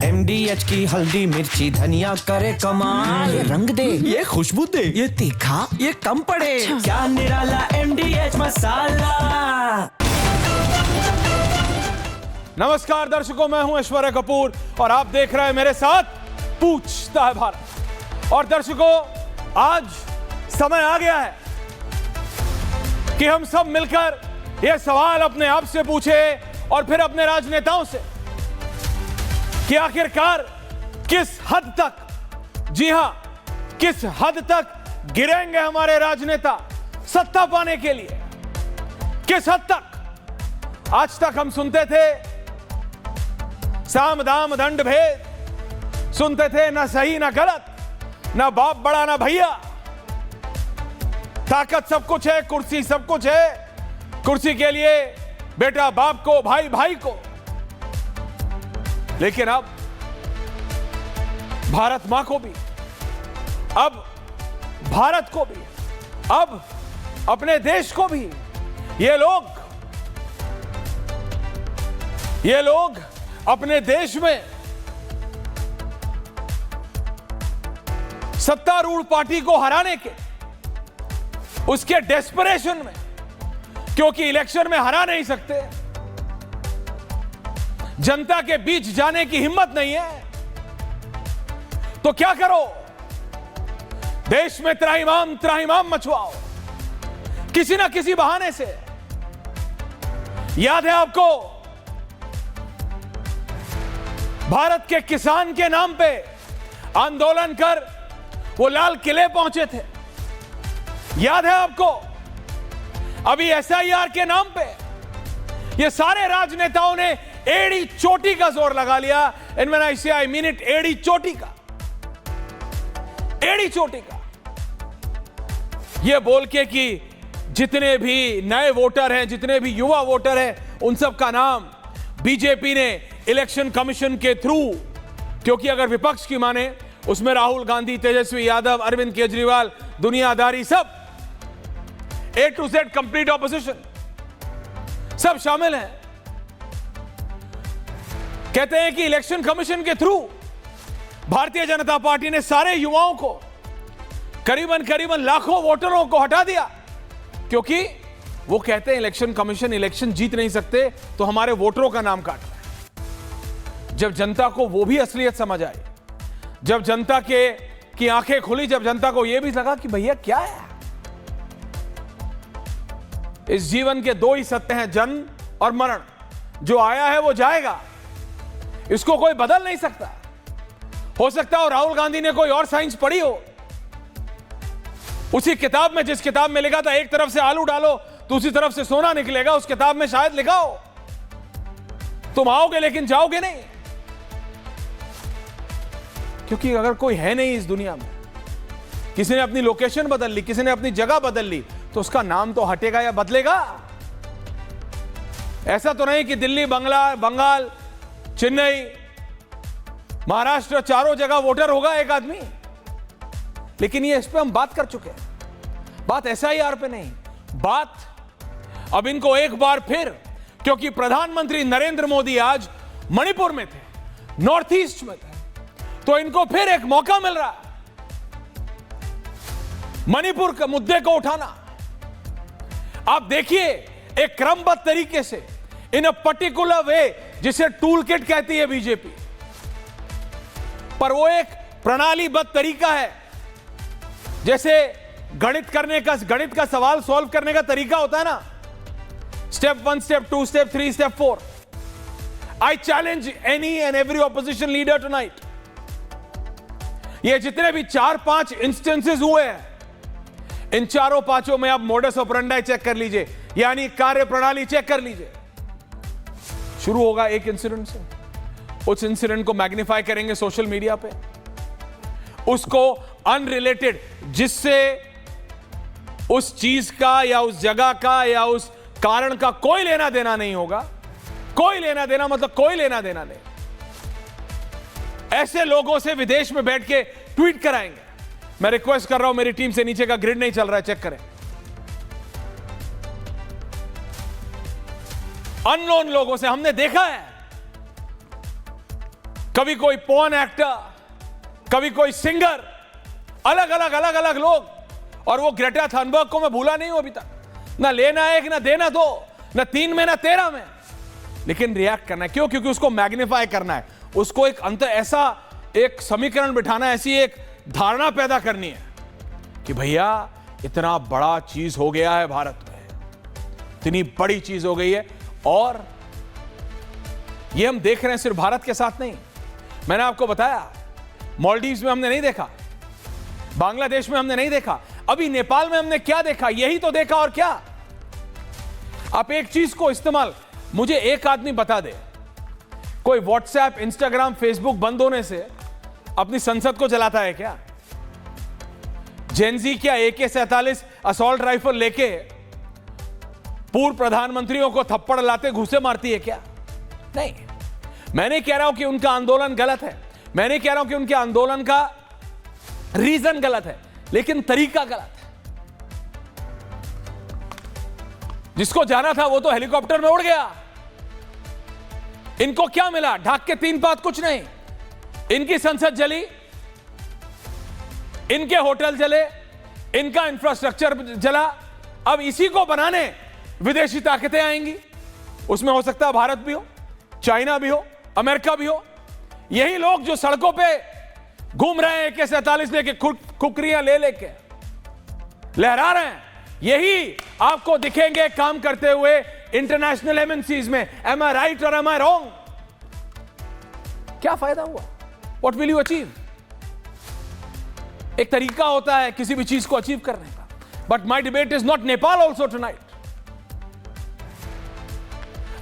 MDH की हल्दी मिर्ची धनिया करे कमाल। ये रंग दे, ये खुशबू दे, ये तीखा, ये कम पड़े। क्या निराला MDH मसाला। नमस्कार दर्शकों, मैं हूं ऐश्वर्या कपूर और आप देख रहे हैं मेरे साथ पूछता है भारत। और दर्शकों, आज समय आ गया है कि हम सब मिलकर यह सवाल अपने आप से पूछे और फिर अपने राजनेताओं से कि आखिरकार किस हद तक, जी हां, किस हद तक गिरेंगे हमारे राजनेता सत्ता पाने के लिए। किस हद तक। आज तक हम सुनते थे साम दाम दंड भेद, सुनते थे ना सही ना गलत, ना बाप बड़ा ना भैया, ताकत सब कुछ है, कुर्सी सब कुछ है, कुर्सी के लिए बेटा बाप को, भाई भाई को। लेकिन अब भारत मां को भी, अब भारत को भी, अब अपने देश को भी ये लोग अपने देश में सत्तारूढ़ पार्टी को हराने के, उसके डेस्परेशन में, क्योंकि इलेक्शन में हरा नहीं सकते, जनता के बीच जाने की हिम्मत नहीं है, तो क्या करो, देश में त्राहिमाम मचवाओ किसी ना किसी बहाने से। याद है आपको, भारत के किसान के नाम पे आंदोलन कर वो लाल किले पहुंचे थे। याद है आपको, अभी SIR के नाम पे ये सारे राजनेताओं ने एड़ी चोटी का जोर लगा लिया। And when I say I mean it, एड़ी चोटी का, एड़ी चोटी का, ये बोल के कि जितने भी नए वोटर हैं, जितने भी युवा वोटर हैं, उन सब का नाम बीजेपी ने इलेक्शन कमीशन के थ्रू, क्योंकि अगर विपक्ष की माने उसमें राहुल गांधी, तेजस्वी यादव, अरविंद केजरीवाल, दुनियादारी, सब A to Z complete opposition सब शामिल हैं। कहते हैं कि इलेक्शन कमीशन के थ्रू भारतीय जनता पार्टी ने सारे युवाओं को, करीबन लाखों वोटरों को हटा दिया, क्योंकि वो कहते हैं इलेक्शन कमीशन इलेक्शन जीत नहीं सकते तो हमारे वोटरों का नाम काट रहा है। जब जनता को वो भी असलियत समझ आई, जब जनता की आंखें खुली, जब जनता को यह भी लगा कि भैया क्या है, इस जीवन के दो ही सत्य हैं, जन्म और मरण। जो आया है वो जाएगा, इसको कोई बदल नहीं सकता। हो सकता है राहुल गांधी ने कोई और साइंस पढ़ी हो, उसी किताब में, जिस किताब में लिखा था एक तरफ से आलू डालो तो उसी तरफ से सोना निकलेगा, उस किताब में शायद लिखा हो तुम आओगे लेकिन जाओगे नहीं। क्योंकि अगर कोई है नहीं इस दुनिया में, किसी ने अपनी लोकेशन बदल ली, किसी ने अपनी जगह बदल ली, तो उसका नाम तो हटेगा या बदलेगा। ऐसा तो नहीं कि दिल्ली, बंगाल, चेन्नई, महाराष्ट्र, चारों जगह वोटर होगा एक आदमी। लेकिन ये, इस पे हम बात कर चुके हैं। बात SIR पे नहीं, बात अब इनको एक बार फिर, क्योंकि प्रधानमंत्री नरेंद्र मोदी आज मणिपुर में थे, नॉर्थ ईस्ट में थे, तो इनको फिर एक मौका मिल रहा है मणिपुर के मुद्दे को उठाना। आप देखिए, एक क्रमबद्ध तरीके से, इन अ पर्टिकुलर वे, जिसे टूल किट कहती है बीजेपी, पर वो एक प्रणालीबद्ध तरीका है। जैसे गणित का सवाल सॉल्व करने का तरीका होता है ना, step 1, step 2, step 3, step 4। I challenge any and every opposition leader tonight, ये जितने भी 4-5 इंस्टेंसेस हुए हैं, इन चारों पांचों में आप मोडस ऑपरेंडी चेक कर लीजिए, यानी कार्य प्रणाली चेक कर लीजिए। शुरू होगा एक इंसिडेंट से, उस इंसिडेंट को मैग्नीफाई करेंगे सोशल मीडिया पे, उसको अनरिलेटेड, जिससे उस चीज का या उस जगह का या उस कारण का कोई लेना देना नहीं होगा। कोई लेना देना मतलब कोई लेना देना नहीं। ऐसे लोगों से विदेश में बैठ के ट्वीट कराएंगे। मैं रिक्वेस्ट कर रहा हूं मेरी टीम से, नीचे का ग्रिड नहीं चल रहा है, चेक करें। अननोन लोगों से हमने देखा है, कभी कोई पोर्न एक्टर, कभी कोई सिंगर, अलग अलग लोग। और वो ग्रेटा थनबर्ग को मैं भूला नहीं हूं अभी तक, ना लेना एक, ना देना दो, ना 3 में ना 13 में, लेकिन रिएक्ट करना है। क्यों? क्योंकि उसको मैग्नीफाई करना है, उसको एक अंतर, ऐसा एक समीकरण बिठाना है, ऐसी एक धारणा पैदा करनी है कि भैया इतना बड़ा चीज हो गया है भारत में, इतनी बड़ी चीज हो गई है। और ये हम देख रहे हैं सिर्फ भारत के साथ नहीं, मैंने आपको बताया मालदीव्स में हमने नहीं देखा, बांग्लादेश में हमने नहीं देखा, अभी नेपाल में हमने क्या देखा? यही तो देखा। और क्या? आप एक चीज को इस्तेमाल, मुझे एक आदमी बता दे, कोई व्हाट्सएप, इंस्टाग्राम, फेसबुक बंद होने से अपनी संसद को जलाता है क्या? जेनजी क्या AK-47 असॉल्ट राइफल लेके पूर्व प्रधानमंत्रियों को थप्पड़ लाते घूसे मारती है क्या? नहीं। मैं नहीं कह रहा हूं कि उनका आंदोलन गलत है, मैं नहीं कह रहा हूं कि उनके आंदोलन का रीजन गलत है, लेकिन तरीका गलत है। जिसको जाना था वो तो हेलीकॉप्टर में उड़ गया। इनको क्या मिला? ढाक के 3 बात, कुछ नहीं। इनकी संसद जली, इनके होटल जले, इनका इंफ्रास्ट्रक्चर जला। अब इसी को बनाने विदेशी ताकतें आएंगी, उसमें हो सकता है भारत भी हो, चाइना भी हो, अमेरिका भी हो। यही लोग जो सड़कों पे घूम रहे हैं AK-47 लेके, कुकरियां ले लेके लहरा रहे हैं, यही आपको दिखेंगे काम करते हुए इंटरनेशनल MNCs में। एम आई राइट और एम आई रॉन्ग? क्या फायदा हुआ? What will you achieve? एक तरीका होता है किसी भी चीज को अचीव करने का। But my debate is not Nepal also tonight.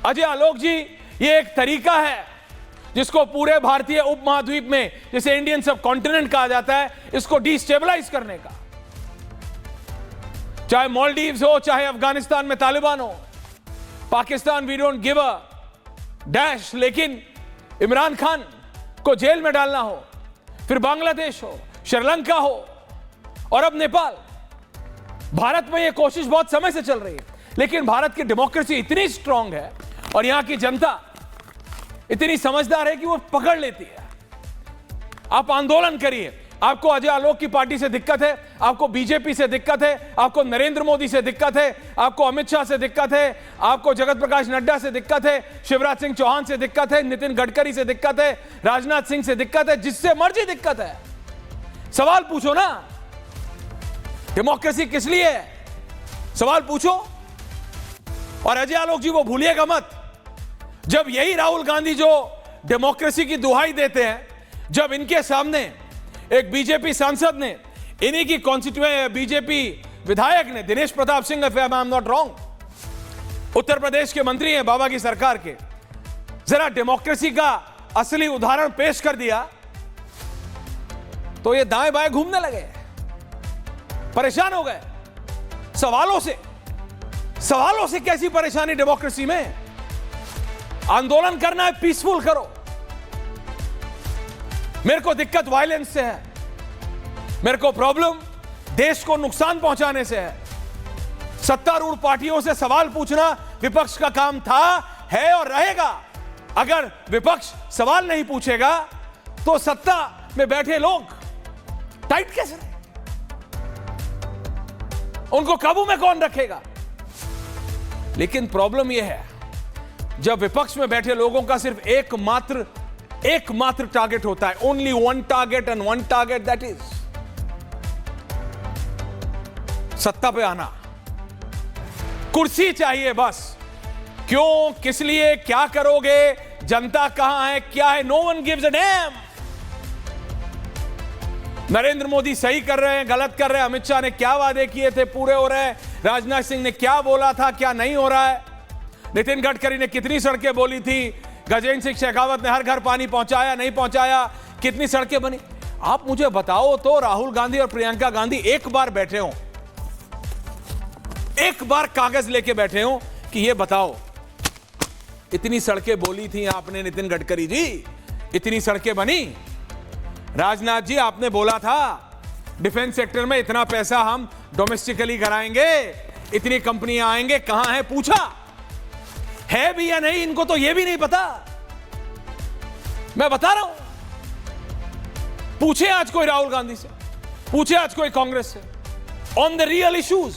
Ajay Alok ji, ये एक तरीका है जिसको पूरे भारतीय उपमहाद्वीप में, जिसे इंडियन सब कॉन्टिनेंट कहा जाता है, इसको डिस्टेबलाइज करने का। चाहे मालदीव्स हो, चाहे अफगानिस्तान में तालिबान हो, Pakistan we don't give a dash, लेकिन इमरान खान को जेल में डालना हो, फिर बांग्लादेश हो, श्रीलंका हो और अब नेपाल। भारत में यह कोशिश बहुत समय से चल रही है, लेकिन भारत की डेमोक्रेसी इतनी स्ट्रांग है और यहां की जनता इतनी समझदार है कि वो पकड़ लेती है। आप आंदोलन करिए, आपको अजय आलोक की पार्टी से दिक्कत है, आपको बीजेपी से दिक्कत है, आपको नरेंद्र मोदी से दिक्कत है, आपको अमित शाह से दिक्कत है, आपको जगत प्रकाश नड्डा से दिक्कत है, शिवराज सिंह चौहान से दिक्कत है, नितिन गडकरी से दिक्कत है, राजनाथ सिंह से दिक्कत है, जिससे मर्जी दिक्कत है। सवाल पूछो ना, डेमोक्रेसी किस लिए है? सवाल पूछो। और अजय आलोक जी को भूलिएगा मत, जब यही राहुल गांधी जो डेमोक्रेसी की दुहाई देते हैं, जब इनके सामने एक बीजेपी सांसद ने, इन्हीं की कॉन्स्टिट्यूएंट बीजेपी विधायक ने, Dinesh Pratap Singh, if I am not wrong, Uttar Pradesh के मंत्री हैं बाबा की सरकार के, जरा डेमोक्रेसी का असली उदाहरण पेश कर दिया तो ये दाएं बाएं घूमने लगे, परेशान हो गए सवालों से। सवालों से कैसी परेशानी डेमोक्रेसी में? आंदोलन करना है, पीसफुल करो। मेरे को दिक्कत वायलेंस से है, मेरे को प्रॉब्लम देश को नुकसान पहुंचाने से है। सत्तारूढ़ पार्टियों से सवाल पूछना विपक्ष का काम था, है और रहेगा। अगर विपक्ष सवाल नहीं पूछेगा तो सत्ता में बैठे लोग टाइट कैसे रहे? उनको काबू में कौन रखेगा? लेकिन प्रॉब्लम यह है, जब विपक्ष में बैठे लोगों का सिर्फ एकमात्र टारगेट होता है, only one target and one target, that is सत्ता पे आना, कुर्सी चाहिए बस। क्यों, किस लिए, क्या करोगे, जनता कहां है, क्या है, no one gives a damn. Narendra Modi सही कर रहे हैं, गलत कर रहे हैं, अमित शाह ने क्या वादे किए थे पूरे हो रहे हैं, राजनाथ सिंह ने क्या बोला था क्या नहीं हो रहा है, नितिन गडकरी ने कितनी सड़कें बोली थी, गजेंद्र सिंह शेखावत ने हर घर पानी पहुंचाया नहीं पहुंचाया, कितनी सड़कें बनी। आप मुझे बताओ तो, राहुल गांधी और प्रियंका गांधी एक बार बैठे हो, एक बार कागज लेके बैठे हो कि ये बताओ इतनी सड़कें बोली थी आपने नितिन गडकरी जी, इतनी सड़कें बनी? राजनाथ जी आपने बोला था डिफेंस सेक्टर में इतना पैसा हम डोमेस्टिकली कराएंगे, इतनी कंपनियां आएंगे, कहां है? पूछा है भी या नहीं? इनको तो यह भी नहीं पता। मैं बता रहा हूं, पूछे आज कोई राहुल गांधी से, पूछे आज कोई कांग्रेस से, ऑन द रियल इश्यूज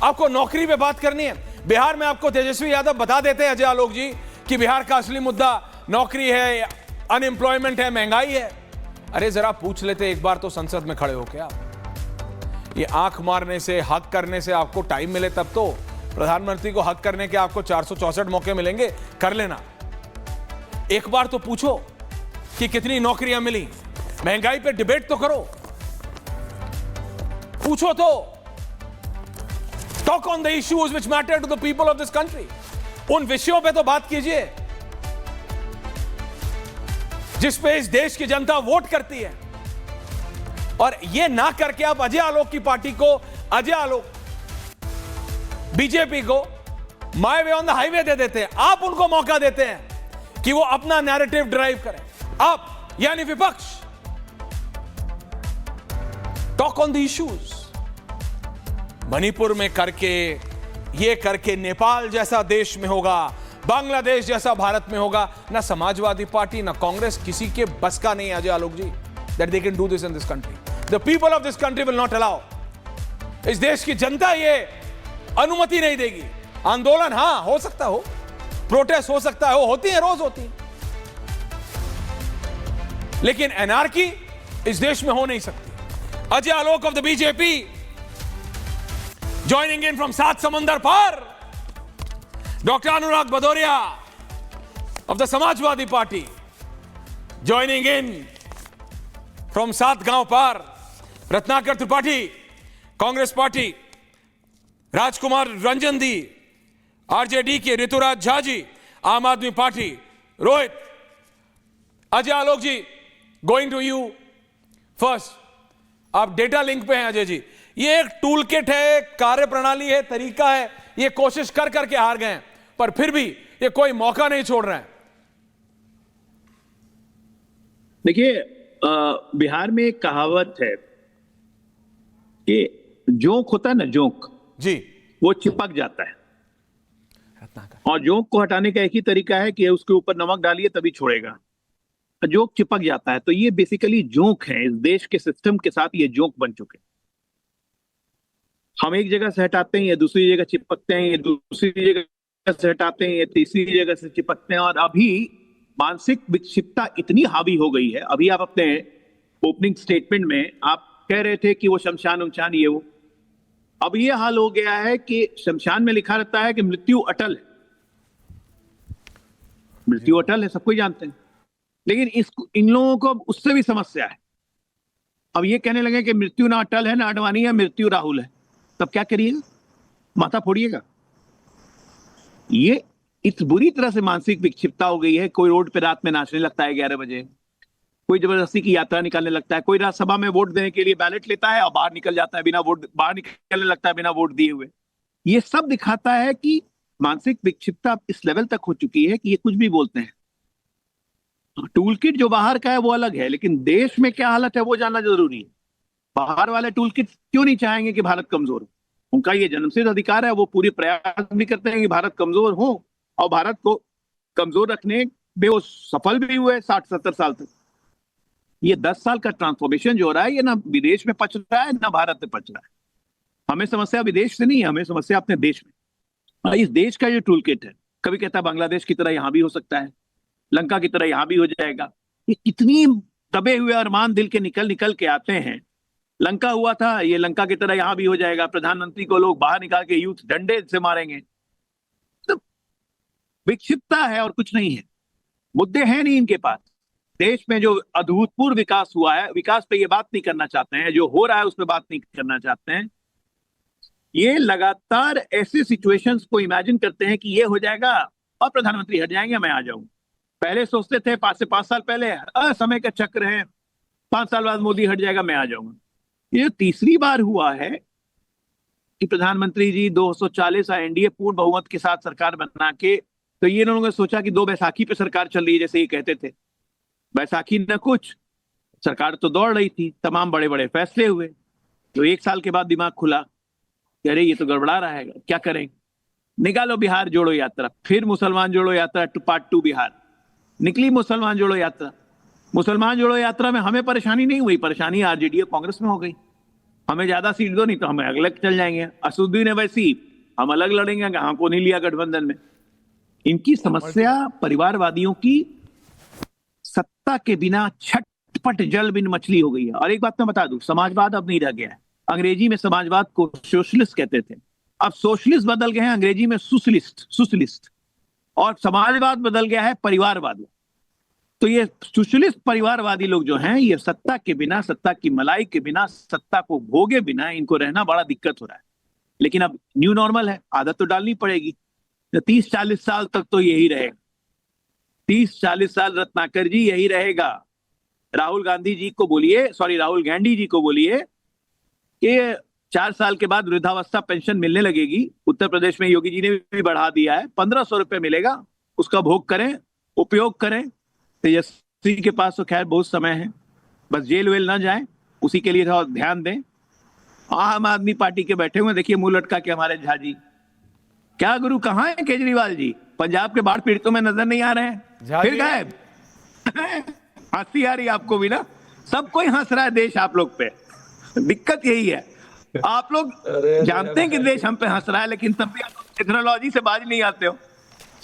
आपको नौकरी पे बात करनी है। बिहार में आपको तेजस्वी यादव बता देते हैं अजय आलोक जी कि बिहार का असली मुद्दा नौकरी है, अनएम्प्लॉयमेंट है, महंगाई है। अरे जरा पूछ लेते एक बार तो संसद में खड़े होके आप। ये आंख मारने से, हक करने से आपको टाइम मिले तब तो। प्रधानमंत्री को हक करने के आपको 464 मौके मिलेंगे, कर लेना। एक बार तो पूछो कि कितनी नौकरियां मिली, महंगाई पे डिबेट तो करो, पूछो तो। Talk on the issues which matter to the people of this country. उन विषयों पे तो बात कीजिए जिस पे इस देश की जनता वोट करती है। और ये ना करके आप अजय आलोक की पार्टी को, अजय आलोक बीजेपी को my way on the highway दे देते हैं। आप उनको मौका देते हैं कि वो अपना नैरेटिव ड्राइव करें। आप यानी विपक्ष, talk on the issues. Manipur में करके, ये करके नेपाल जैसा देश में होगा, बांग्लादेश जैसा भारत में होगा। ना समाजवादी पार्टी ना कांग्रेस, किसी के बस का नहीं है Ajay Alok ji that they can do this in this country. The people of this country will not allow. इस देश की जनता ये अनुमति नहीं देगी। आंदोलन हां हो सकता हो, प्रोटेस्ट हो सकता है, होती है, रोज होती है, लेकिन एनार्की इस देश में हो नहीं सकती। Ajay Alok of the BJP joining in from सात समंदर पार, Dr. Anurag Bhadoria of the Samajwadi Party joining in from सात गांव पार, Ratnakar Tripathi Congress party, Rajkumar Ranjan the RJD के, Rituraj Jha ji Aam Aadmi party, Rohit. Ajay Alok ji going to you first. आप डेटा लिंक पे हैं अजय जी। ये एक टूल किट है, कार्य प्रणाली है, तरीका है। ये कोशिश कर करके हार गए हैं, पर फिर भी ये कोई मौका नहीं छोड़ रहे हैं। देखिए, बिहार में एक कहावत है कि जोंक होता है ना, जोंक जी, वो चिपक जाता है। और जोंक को हटाने का एक ही तरीका है कि उसके ऊपर नमक डालिए तभी छोड़ेगा। जोंक चिपक जाता है। तो ये बेसिकली जोंक है। इस देश के सिस्टम के साथ ये जोंक बन चुके हैं। हम एक जगह से हटाते हैं, ये दूसरी जगह चिपकते हैं, ये दूसरी जगह से हटाते हैं, ये तीसरी जगह से चिपकते हैं। और अभी मानसिक विक्षिप्तता इतनी हावी हो गई है। अभी आप अपने ओपनिंग स्टेटमेंट में आप कह रहे थे कि वो शमशान उमशान ये वो, अब ये हाल हो गया है कि शमशान में लिखा रहता है कि मृत्यु अटल है। मृत्यु अटल है, सब कोई जानते हैं, लेकिन इन लोगों को उससे भी समस्या है। अब ये कहने लगे कि मृत्यु ना अटल है, ना अडवाणी है, मृत्यु राहुल है। तब क्या करिएगा? माथा फोड़िएगा। ये इस बुरी तरह से मानसिक विक्षिप्तता हो गई है। कोई रोड पे रात में नाचने लगता है 11 बजे, कोई जबरदस्ती की यात्रा निकालने लगता है, कोई राज्यसभा में वोट देने के लिए बैलेट लेता है और बाहर निकल जाता है बिना वोट, बाहर निकलने लगता है बिना वोट दिए हुए। ये सब दिखाता है कि मानसिक विक्षिप्तता इस लेवल तक हो चुकी है कि ये कुछ भी बोलते हैं। टूल किट जो बाहर का है वो अलग है, लेकिन देश में क्या हालत है वो जानना जरूरी है। बाहर वाले टूल किट क्यों नहीं चाहेंगे कि भारत कमजोर हो? उनका ये जन्मसिद्ध अधिकार है। वो पूरे प्रयास भी करते हैं कि भारत कमजोर हो, और भारत को कमजोर रखने में वो सफल भी हुए 60-70 साल तक। ये 10 साल का ट्रांसफॉर्मेशन जो हो रहा है, ये ना विदेश में पच रहा है ना भारत में पच रहा है। हमें समस्या विदेश से नहीं है, हमें समस्या अपने देश में। इस देश का जो टूल किट है, कभी कहता है बांग्लादेश की तरह यहां भी हो सकता है, लंका की तरह यहां भी हो जाएगा। ये कितनी दबे हुए अरमान दिल के निकल निकल के आते हैं। लंका हुआ था, ये लंका की तरह यहां भी हो जाएगा। प्रधानमंत्री को लोग बाहर निकाल के यूथ डंडे से मारेंगे। तो विक्षिप्तता है और कुछ नहीं है। मुद्दे हैं नहीं इनके पास। देश में जो अभूतपूर्व विकास हुआ है, विकास पे ये बात नहीं करना चाहते हैं। जो हो रहा है उस पर बात नहीं करना चाहते हैं। ये लगातार ऐसे सिचुएशंस को इमेजिन करते हैं कि ये हो जाएगा और प्रधानमंत्री हट जाएंगे, मैं आ जाऊंगा। पहले सोचते थे 5 से 5 साल पहले, समय का चक्र है, 5 साल बाद मोदी हट जाएगा, मैं आ जाऊंगा। ये तीसरी बार हुआ है कि प्रधानमंत्री जी 240 एनडीए पूर्ण बहुमत के साथ सरकार बना के, तो ये लोगों ने सोचा कि 2 बैसाखी पे सरकार चल रही है, जैसे ये कहते थे। बैसाखी न कुछ, सरकार तो दौड़ रही थी, तमाम बड़े बड़े फैसले हुए। तो 1 साल के बाद दिमाग खुला कि अरे ये तो गड़बड़ा रहा है, क्या करें? निकालो बिहार जोड़ो यात्रा। फिर मुसलमान जोड़ो यात्रा पार्ट 2 बिहार निकली। मुसलमान जोड़ो यात्रा मुसलमान जोड़ो यात्रा में हमें परेशानी नहीं हुई, परेशानी आरजेडी और कांग्रेस में हो गई। हमें ज्यादा सीट दो, नहीं तो हमें अलग चल जाएंगे। असदुद्दीन अवैसी, हम अलग लड़ेंगे, हमको नहीं लिया गठबंधन में। इनकी समस्या परिवारवादियों की सत्ता के बिना छटपट जल बिन मछली हो गई है। और एक बात मैं बता दूं, समाजवाद अब नहीं रह गया है। अंग्रेजी में समाजवाद को सोशलिस्ट कहते थे, अब सोशलिस्ट बदल गए हैं अंग्रेजी में सोशलिस्ट, और समाजवाद बदल गया है परिवारवाद। तो ये सोशलिस्ट परिवारवादी लोग जो हैं, ये सत्ता के बिना, सत्ता की मलाई के बिना, सत्ता को भोगे बिना इनको रहना बड़ा दिक्कत हो रहा है। लेकिन अब न्यू नॉर्मल है, आदत तो डालनी पड़ेगी। 30-40 साल तक तो यही रहेगा, 30-40 साल रत्नाकर जी यही रहेगा। राहुल गांधी जी को बोलिए, राहुल गांधी जी को बोलिए कि 4 साल के बाद वृद्धावस्था पेंशन मिलने लगेगी। उत्तर प्रदेश में योगी जी ने भी बढ़ा दिया है, 1500 रुपए मिलेगा, उसका भोग करें, उपयोग करें। तेजस्वी के पास तो खैर बहुत समय है, बस जेल वेल ना जाए, उसी के लिए थोड़ा ध्यान दें। आम आदमी पार्टी के बैठे हुए देखिए मुंह लटका के हमारे झा जी। क्या गुरु, कहां है केजरीवाल जी? पंजाब के बाढ़ पीड़ितों में नजर नहीं आ रहे हैं, फिर गायब। हंसी आ रही आपको भी ना, सब कोई हंस रहा है देश आप लोग पे। दिक्कत यही है, आप लोग जानते हैं कि देश हम पे हंस रहा है, लेकिन तब भी आप टेक्नोलॉजी से बाज नहीं आते हो।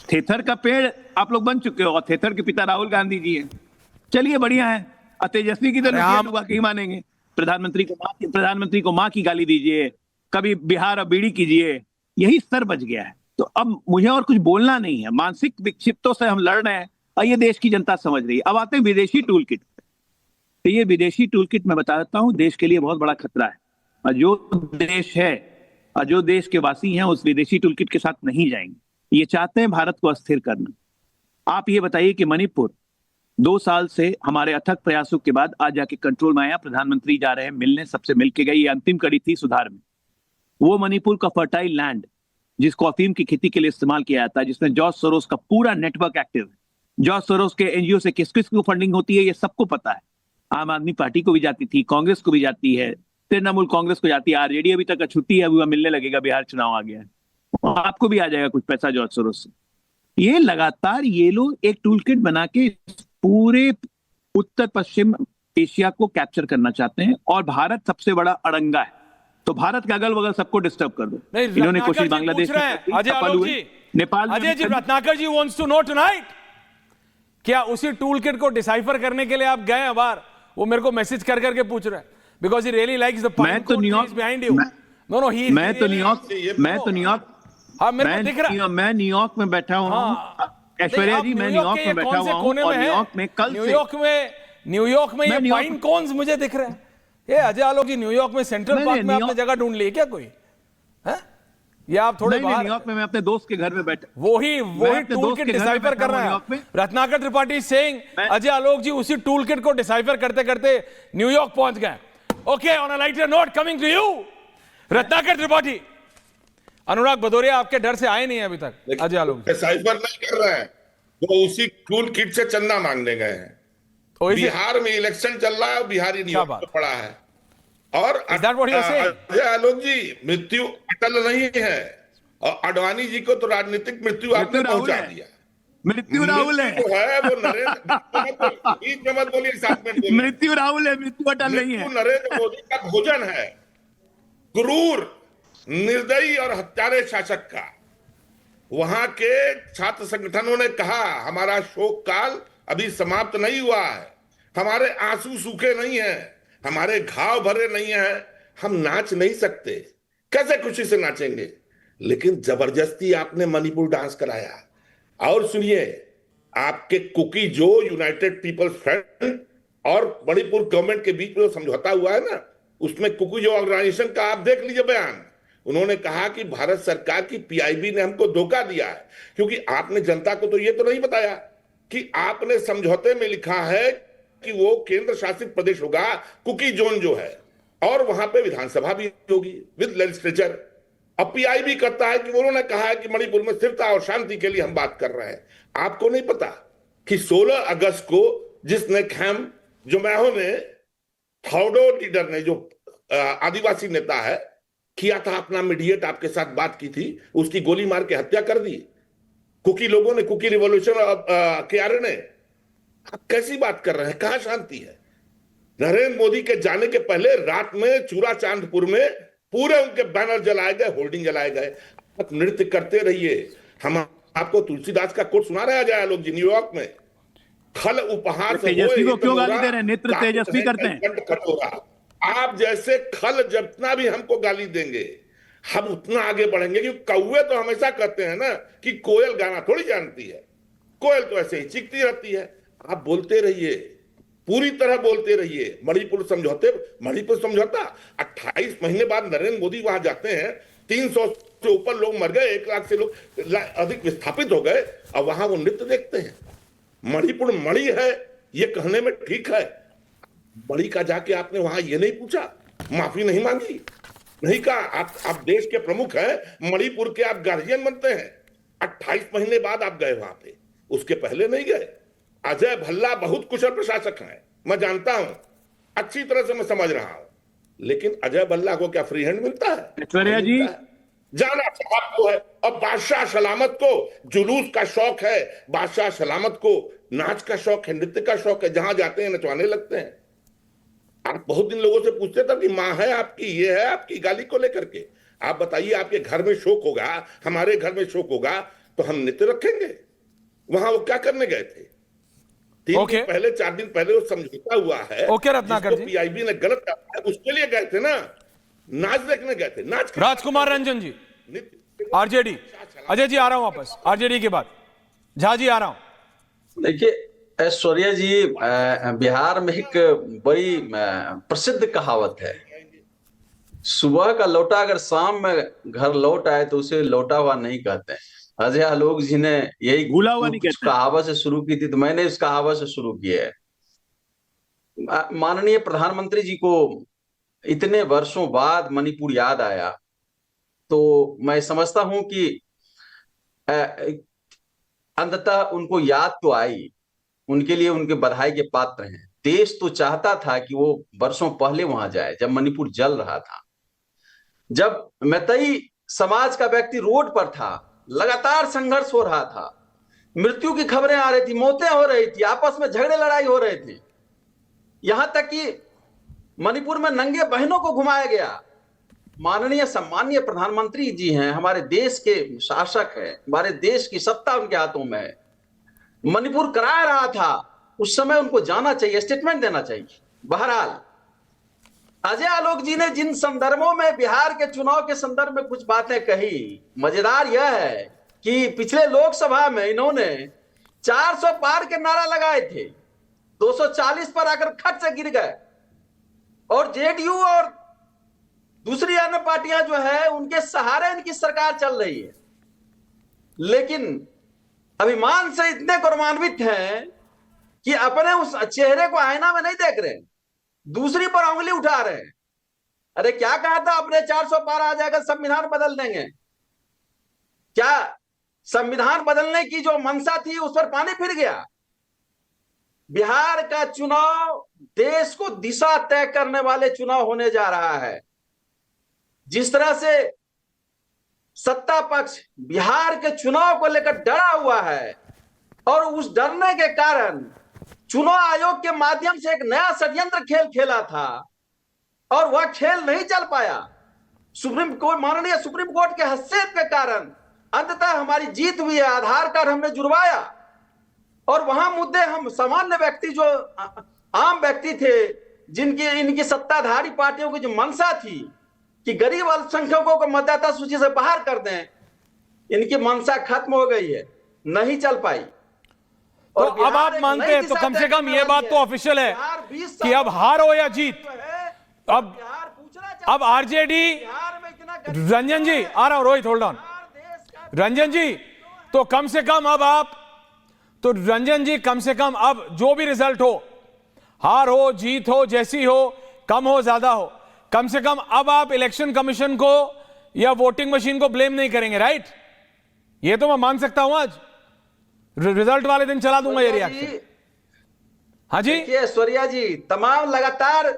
थेथर का पेड़ आप लोग बन चुके हो, और थेथर के पिता राहुल गांधी जी हैं। चलिए बढ़िया है, तेजस्वी की तो नहीं मानेंगे। प्रधानमंत्री को माँ की गाली दीजिए, कभी बिहार और बीड़ी कीजिए, यही स्तर बच गया है। तो अब मुझे और कुछ बोलना नहीं है, मानसिक विक्षिप्तों से हम लड़ रहे हैं और ये देश की जनता समझ रही है। अब आते हैं विदेशी टूल किट। तो ये विदेशी टूल किट मैं बताता हूँ, देश के लिए बहुत बड़ा खतरा है। और जो देश है और जो देश के वासी हैं उस विदेशी टूल किट के साथ नहीं जाएंगे। ये चाहते हैं भारत को अस्थिर करना। आप ये बताइए कि मणिपुर 2 साल से हमारे अथक प्रयासों के बाद आज जाके कंट्रोल में आया, प्रधानमंत्री जा रहे हैं मिलने, सबसे मिलके गए, ये अंतिम कड़ी थी सुधार में। वो मणिपुर का फर्टाइल लैंड जिसको अफीम की खेती के लिए इस्तेमाल किया जाता है, जिसमें जॉर्ज सोरोस का पूरा नेटवर्क एक्टिव है। जॉर्ज सोरोस के एनजीओ से किस किस को फंडिंग होती है ये सबको पता है। आम आदमी पार्टी को भी जाती थी, कांग्रेस को भी जाती है, तृणमूल कांग्रेस को जाती है, आरजेडी अभी तक छुट्टी है, अभी मिलने लगेगा, बिहार चुनाव आ गया है, आपको भी आ जाएगा कुछ पैसा जॉर्ज सोरोस से। ये लगातार ये लोग एक टूल किट बना के पूरे उत्तर पश्चिम एशिया को कैप्चर करना चाहते हैं, और भारत सबसे बड़ा अड़ंगा है, तो भारत के अगल बगल सबको डिस्टर्ब कर दो। इन्होंने कोशिश बांग्लादेश में, नेपाल में। अजय जी, रत्नाकर जी वांट्स टू नो टुनाइट, क्या उसी टूल किट को डिसाइफर करने के लिए आप गए हैं बाहर? वो मेरे को मैसेज कर करके पूछ रहे हैं, because he really likes the मैं तो न्यूयॉर्क बिहाइंड यू। नो ही मैं तो न्यूयॉर्क हाँ मेरे को दिख रहा, मैं न्यूयॉर्क में बैठा हूँ। ऐश्वर्या जी, मैं न्यूयॉर्क में बैठा हुआ हूँ, और न्यूयॉर्क में कल न्यूयॉर्क में ये पाइन कोन्स मुझे दिख रहे हैं। ये अजय आलोक जी, न्यूयॉर्क में सेंट्रल पार्क में आपने जगह ढूंढ ली है क्या कोई? है ये आप थोड़े बाहर? न्यूयॉर्क में मैं अपने दोस्त के घर में बैठा, वही टूल किट डिसाइफर कर रहा है। रत्नाकर त्रिपाठी सेइंग अजय आलोक जी उसी टूल किट को डिसाइफर करते करते न्यूयॉर्क पहुंच गए। Okay, on a lighter note coming to you Ratnakar Tripathi. Anurag Bhadauria आपके डर से आए नहीं है अभी तक। अजय आलोक डिसाइफर नहीं कर रहे हैं, वो उसी टूल किट से चंदा मांगने गए हैं। बिहार में इलेक्शन चल रहा है, बिहारी न्यूयॉर्क में पड़ा है। और अजय आलोक जी, मृत्यु अटल नहीं है, और अडवाणी जी को तो राजनीतिक मृत्यु आपने पहुंचा दिया। मृत्यु राहुल है, वो नरेंद्र मत बोलिए, साथ में बोलिए। मृत्यु राहुल है, मृत्यु अटल नहीं है। नरेंद्र मोदी का भोजन है, क्रूर, निर्दयी और हत्यारे शासक का। वहां के छात्र संगठनों ने कहा हमारा शोक काल अभी समाप्त नहीं हुआ है, हमारे आंसू सूखे नहीं है, हमारे घाव भरे नहीं है, हम नाच नहीं सकते। कैसे खुशी से नाचेंगे? लेकिन जबरदस्ती आपने मणिपुर डांस कराया। और सुनिए, आपके कुकी जो यूनाइटेड पीपल्स फ्रंट और मणिपुर गवर्नमेंट के बीच में जो समझौता हुआ है ना, उसमें कुकी जो ऑर्गेनाइजेशन का आप देख लीजिए बयान। उन्होंने कहा कि भारत सरकार की पीआईबी ने हमको धोखा दिया है, क्योंकि आपने जनता को तो ये तो नहीं बताया कि आपने समझौते में लिखा है कि वो केंद्र शासित प्रदेश होगा, कुकी जोन जो है, और वहां पे विधानसभा भी होगी विद लेजिस्लेचर। अब पीआईबी कहता है कि उन्होंने कहा है कि मणिपुर में स्थिरता और शांति के लिए हम बात कर रहे हैं। आपको नहीं पता कि 16 अगस्त को जिसने खैम जो मैहो ने, थाउडो लीडर ने, जो आदिवासी नेता है, किया था अपना मीडिएट, आपके साथ बात की थी, उसकी गोली मार के हत्या कर दी कुकी लोगों ने, कुकी रिवॉल्यूशन केआरए ने। आप कैसी बात कर रहे हैं? कहां शांति है? नरेंद्र मोदी के जाने के पहले रात में चूरा चांदपुर में पूरे उनके बैनर जलाए गए, होर्डिंग जलाए गए। आप नृत्य करते रहिए। हम आपको तुलसीदास का कोट सुना रहे जाए लोग जी न्यूयॉर्क में, खल उपहास तेजस्वी को क्यों गाली दे रहे हैं? नेत्र तेजस्वी करते हैं। आप जैसे खल जितना भी हमको गाली देंगे हम उतना आगे बढ़ेंगे, क्योंकि कौवे तो हमेशा कहते हैं ना कि कोयल गाना थोड़ी जानती है, कोयल तो ऐसे ही चीखती रहती है। आप बोलते रहिए, पूरी तरह बोलते रहिए। मणिपुर समझौता 28 महीने बाद नरेंद्र मोदी वहां जाते हैं, 300 से ऊपर लोग मर गए, 1 लाख से लोग अधिक विस्थापित हो गए, और वहां वो नृत्य देखते हैं। मणिपुर मणि है ये कहने में ठीक है, मणि का जाके आपने वहां ये नहीं पूछा, माफी नहीं मांगी, नहीं कहा आप देश के प्रमुख हैं, मणिपुर के आप गार्जियन बनते हैं। 28 महीने बाद आप गए वहां पे, उसके पहले नहीं गए। अजय भल्ला बहुत कुशल प्रशासक हैं, मैं जानता हूं, अच्छी तरह से मैं समझ रहा हूं, लेकिन अजय भल्ला को क्या फ्री हैंड मिलता है? ऐश्वर्या जी, जाना साहब को है। और बादशाह सलामत को जुलूस का शौक है, बादशाह सलामत को नाच का शौक है, नृत्य का शौक है, जहां जाते हैं नचवाने लगते हैं। आप बहुत दिन लोगों से पूछते थे कि मां है आपकी, ये है आपकी, गाली को लेकर के। आप बताइए, आपके घर में शोक होगा, हमारे घर में शोक होगा, तो हम नृत्य रखेंगे? वहां वो क्या करने गए थे? 3 दिन पहले, 4 दिन पहले वो समझौता हुआ है, रत्नाकर जी, पीआईबी ने गलत कहा, उसके लिए गए थे ना, नाच देखने गए थे। नाच राजकुमार रंजन जी, आरजेडी। अजय जी आ रहा हूं वापस, आरजेडी के बाद झा जी आ रहा हूं। देखिए ऐश्वर्या जी, बिहार में एक बड़ी प्रसिद्ध कहावत है, सुबह का लौटा अगर शाम में घर लौट आए तो उसे लौटा हुआ नहीं कहते। अजय आलोक जी ने यही भूला हुआ नहीं कहते, कहावत से शुरू की थी, तो मैंने इस कहावत से शुरू की है। माननीय प्रधानमंत्री जी को इतने वर्षों बाद मणिपुर याद आया, तो मैं समझता हूं कि अंततः उनको याद तो आई, उनके लिए उनके बधाई के पात्र हैं। देश तो चाहता था कि वो वर्षों पहले वहां जाए, जब मणिपुर जल रहा था, जब मैतेई समाज का व्यक्ति रोड पर था, लगातार संघर्ष हो रहा था, मृत्यु की खबरें आ रही थी, मौतें हो रही थी, आपस में झगड़े लड़ाई हो रहे थे, यहां तक कि मणिपुर में नंगे बहनों को घुमाया गया। माननीय सम्मानीय प्रधानमंत्री जी हैं, हमारे देश के शासक हैं, हमारे देश की सत्ता उनके हाथों में है, मणिपुर करा रहा था, उस समय उनको जाना चाहिए, स्टेटमेंट देना चाहिए। बहरहाल अजय आलोक जी ने जिन संदर्भों में बिहार के चुनाव के संदर्भ में कुछ बातें कही, मजेदार यह है कि पिछले लोकसभा में इन्होंने 400 पार के नारा लगाए थे, 240 पर आकर खट से गिर गए, और जेडीयू और दूसरी अन्य पार्टियां जो है उनके सहारे इनकी सरकार चल रही है, लेकिन अभिमान से इतने गौरवान्वित हैं कि अपने उस चेहरे को आईना में नहीं देख रहे, दूसरी पर उंगली उठा रहे हैं। अरे क्या कहा था अपने 400 पार आ जाएगा, संविधान बदल देंगे? क्या संविधान बदलने की जो मंशा थी उस पर पानी फिर गया? बिहार का चुनाव देश को दिशा तय करने वाले चुनाव होने जा रहा है। जिस तरह से सत्ता पक्ष बिहार के चुनाव को लेकर डरा हुआ है, और उस डरने के कारण चुनाव आयोग के माध्यम से एक नया षड्यंत्र खेल खेला था, और वह खेल नहीं चल पाया। सुप्रीम कोर्ट, माननीय सुप्रीम कोर्ट के हस्तक्षेप के कारण अंततः हमारी जीत हुई है। आधार कार्ड हमने जुड़वाया, और वहां मुद्दे हम सामान्य व्यक्ति, जो आम व्यक्ति थे, जिनकी इनकी सत्ताधारी पार्टियों की जो मंशा थी कि गरीब अल्पसंख्यकों को मतदाता सूची से बाहर कर दें, इनकी मंशा खत्म हो गई है, नहीं चल पाई। तो अब आप मानते हैं तो कम से कम ये बात तो ऑफिशियल है कि अब हार हो या जीत, अब आरजेडी, रंजन जी आ रहा हूं, रोहित होल्ड ऑन, रंजन जी, तो कम से कम अब आप, तो रंजन जी कम से कम अब जो भी रिजल्ट हो, हार हो जीत हो, जैसी हो, कम हो ज्यादा हो, कम से कम अब आप इलेक्शन कमीशन को या वोटिंग मशीन को ब्लेम नहीं करेंगे, राइट? ये तो मैं मान सकता हूं, आज रिजल्ट वाले दिन चला दूंगा ये रिएक्शन। हाँ जी, ऐश्वर्या जी, तमाम लगातार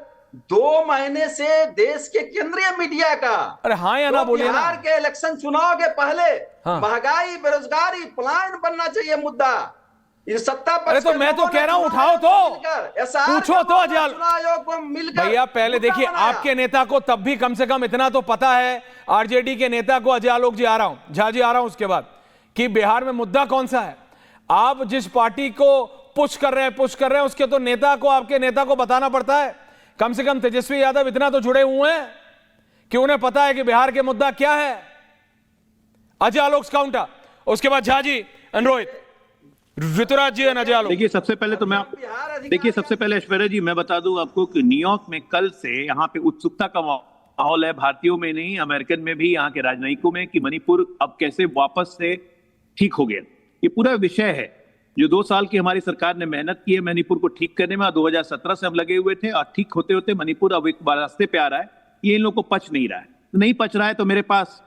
2 महीने से देश के केंद्रीय मीडिया का, अरे हाँ या ना बोलिए ना, बिहार के इलेक्शन चुनाव के पहले हाँ, महंगाई, बेरोजगारी, पलायन बनना चाहिए मुद्दा, ये सत्ता अरे तो मैं तो कह रहा हूं उठाओ तो, पूछो तो अजय आयोग को मिलकर भैया। पहले देखिए, आपके नेता को तब भी कम से कम इतना तो पता है, आरजेडी के नेता को, अजय आलोक जी आ रहा हूं, झा जी आ रहा हूं, उसके बाद, कि बिहार में मुद्दा कौन सा है। आप जिस पार्टी को पुश कर रहे हैं उसके तो नेता को, आपके नेता को बताना पड़ता है। कम से कम तेजस्वी यादव इतना तो जुड़े हुए हैं कि उन्हें पता है कि बिहार के मुद्दा क्या है। अजय आलोक काउंटर, उसके बाद झा जी, रोहित, ऋतुराज जी, अजय आलोक। देखिए सबसे पहले तो मैं देखिए सबसे पहले ऐश्वर्या जी मैं बता दूं आपको कि न्यूयॉर्क में कल से यहाँ पे उत्सुकता का माहौल है, भारतीयों में नहीं, अमेरिकन में भी, यहाँ के राजनयिकों में, कि मणिपुर अब कैसे वापस से ठीक हो गया। ये पूरा विषय है जो 2 साल की हमारी सरकार ने मेहनत की है मणिपुर को ठीक करने में। 2017 से हम लगे हुए थे और ठीक होते होते मणिपुर अब एक बार रास्ते पे आ रहा है। ये इन लोगों को पच नहीं रहा है, नहीं पच रहा है तो मेरे पास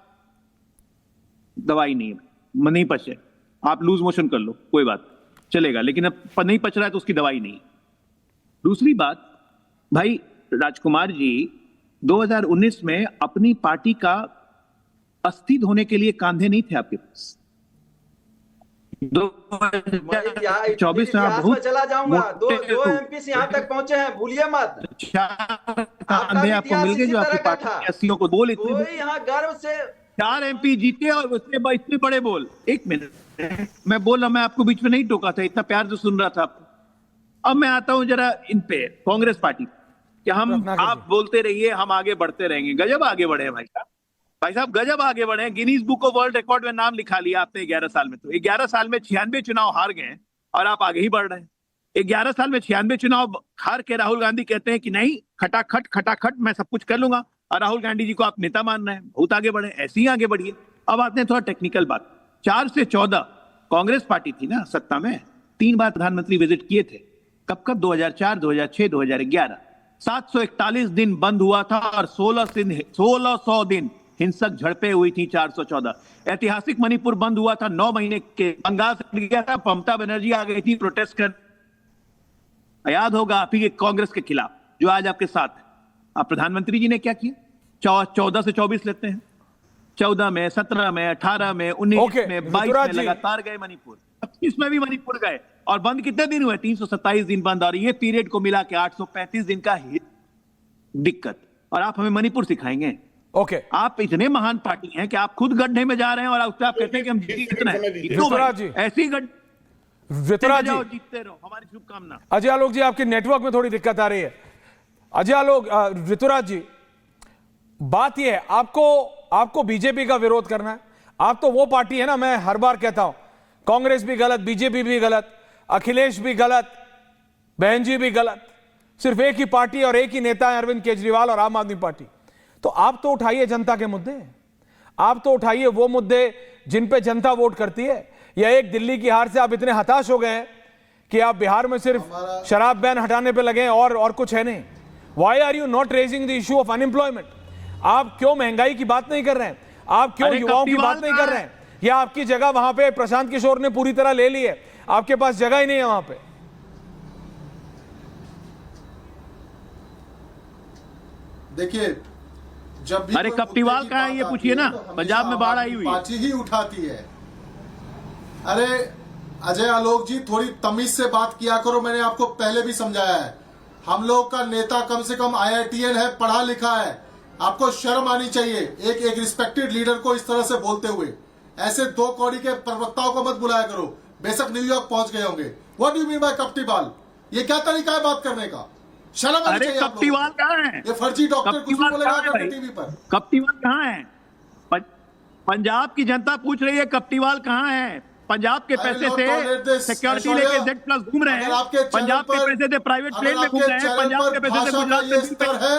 दवाई नहीं है, नहीं पचे, आप लूज मोशन कर लो, कोई बात चलेगा, लेकिन अब नहीं पच रहा है तो उसकी दवाई नहीं। दूसरी बात, भाई राजकुमार जी 2019 में अपनी पार्टी का अस्थि धोने के लिए कांधे नहीं थे आपके पास। 2024 में आप बहुत चला जाऊंगा, दो एमपी यहां तक पहुंचे हैं, भूलिए मत। कांधे आपको मिल गए जो आपकी पार्टी के अस्थियों को बोल, इतने यहाँ गर्व से 4 एमपी जीते और उससे इतने बड़े बोल। एक मिनट, मैं बोल रहा, मैं आपको बीच में नहीं टोका था, इतना प्यार से सुन रहा था आपको। अब मैं आता हूं जरा इन पे, कांग्रेस पार्टी, कि हम, आप बोलते रहिए, हम आगे बढ़ते रहेंगे। गजब आगे बढ़े भाई साहब, गजब आगे बढ़े। Guinness book of world record में नाम लिखा लिया आपने 11 साल में। तो 11 साल में 96 चुनाव हार गए और आप आगे ही बढ़ रहे हैं। 11 साल में 96 चुनाव हार के राहुल गांधी कहते हैं कि नहीं, खटाखट मैं सब कुछ कर लूंगा, और राहुल गांधी जी को आप नेता मान रहे हैं। बहुत आगे बढ़े, ऐसे ही आगे बढ़िए। अब आते हैं थोड़ा टेक्निकल बात। 4 से 14 कांग्रेस पार्टी थी ना सत्ता में, 3 बार प्रधानमंत्री विजिट किए थे। कब 2004, 2006, 2011। 741 दिन बंद हुआ था और 1600 दिन हिंसक झड़पें हुई थी। 414 ऐतिहासिक मणिपुर बंद हुआ था 9 महीने के, बंगाल से गया था, ममता बनर्जी आ गई थी प्रोटेस्ट कर, याद होगा आप ही के कांग्रेस के खिलाफ, जो आज आपके साथ है। आप प्रधानमंत्री जी ने क्या किया? 14 से 24 लेते हैं, 14 में, 17 में, 18 में, 19 में, 22 में लगातार गए मणिपुर, 25 में भी मणिपुर गए। और बंद कितने दिन हुए? 327 दिन बंद, और ये पीरियड को मिला के 835 दिन का दिक्कत। और आप हमें मणिपुर सिखाएंगे? आप इतने महान पार्टी हैं कि आप खुद गड्ढे में जा रहे हैं और आप कहते हैं कि हम जीतना है। ऐसे ही ऋतुराज जी जीतते रहो, हमारी शुभकामना। अजय आलोक जी, आपकी नेटवर्क में थोड़ी दिक्कत आ रही है। अजय आलोक, ऋतुराज जी, बात यह है, आपको बीजेपी का विरोध करना है। आप तो वो पार्टी है ना, मैं हर बार कहता हूं, कांग्रेस भी गलत, बीजेपी भी गलत, अखिलेश भी गलत, बहन जी भी गलत, सिर्फ एक ही पार्टी और एक ही नेता है, अरविंद केजरीवाल और आम आदमी पार्टी। तो आप तो उठाइए जनता के मुद्दे, आप तो उठाइए वो मुद्दे जिन पे जनता वोट करती है। या एक दिल्ली की हार से आप इतने हताश हो गए हैं कि आप बिहार में सिर्फ शराब बैन हटाने पे लगे हैं और कुछ है नहीं। Why are you not raising the issue of unemployment? आप क्यों महंगाई की बात नहीं कर रहे हैं? आप क्यों युवाओं की बात नहीं कर रहे हैं? या आपकी जगह वहां पे प्रशांत किशोर ने पूरी तरह ले ली है, आपके पास जगह ही नहीं है वहां पे? देखिए, जब भी अरे कप्टीवाल कहाँ है ये पूछिए ना, पंजाब में बाढ़ आई हुई पार्टी ही उठाती है। अरे अजय आलोक जी, थोड़ी तमीज से बात किया करो, मैंने आपको पहले भी समझाया है। हम लोग का नेता कम से कम IITN है, पढ़ा लिखा है, आपको शर्म आनी चाहिए एक रिस्पेक्टेड लीडर को इस तरह से बोलते हुए। ऐसे 2 कौड़ी के प्रवक्ताओं को मत बुलाया करो, बेशक न्यूयॉर्क पहुंच गए होंगे। What do you mean by captival? ये क्या तरीका है बात करने का? शर्म आनी चाहिए। कप्टीवाल कहाँ है? ये फर्जी डॉक्टर कुछ भी बोलेगा टीवी पर। कप्टीवाल कहाँ है? पंजाब की जनता पूछ रही है कप्टीवाल कहाँ है? पंजाब के पैसे से सिक्योरिटी लेके Z+ घूम रहे हैं, पंजाब के पैसे से प्राइवेट प्लेन में घूम रहे हैं, पंजाब के पैसे से गुजरात में।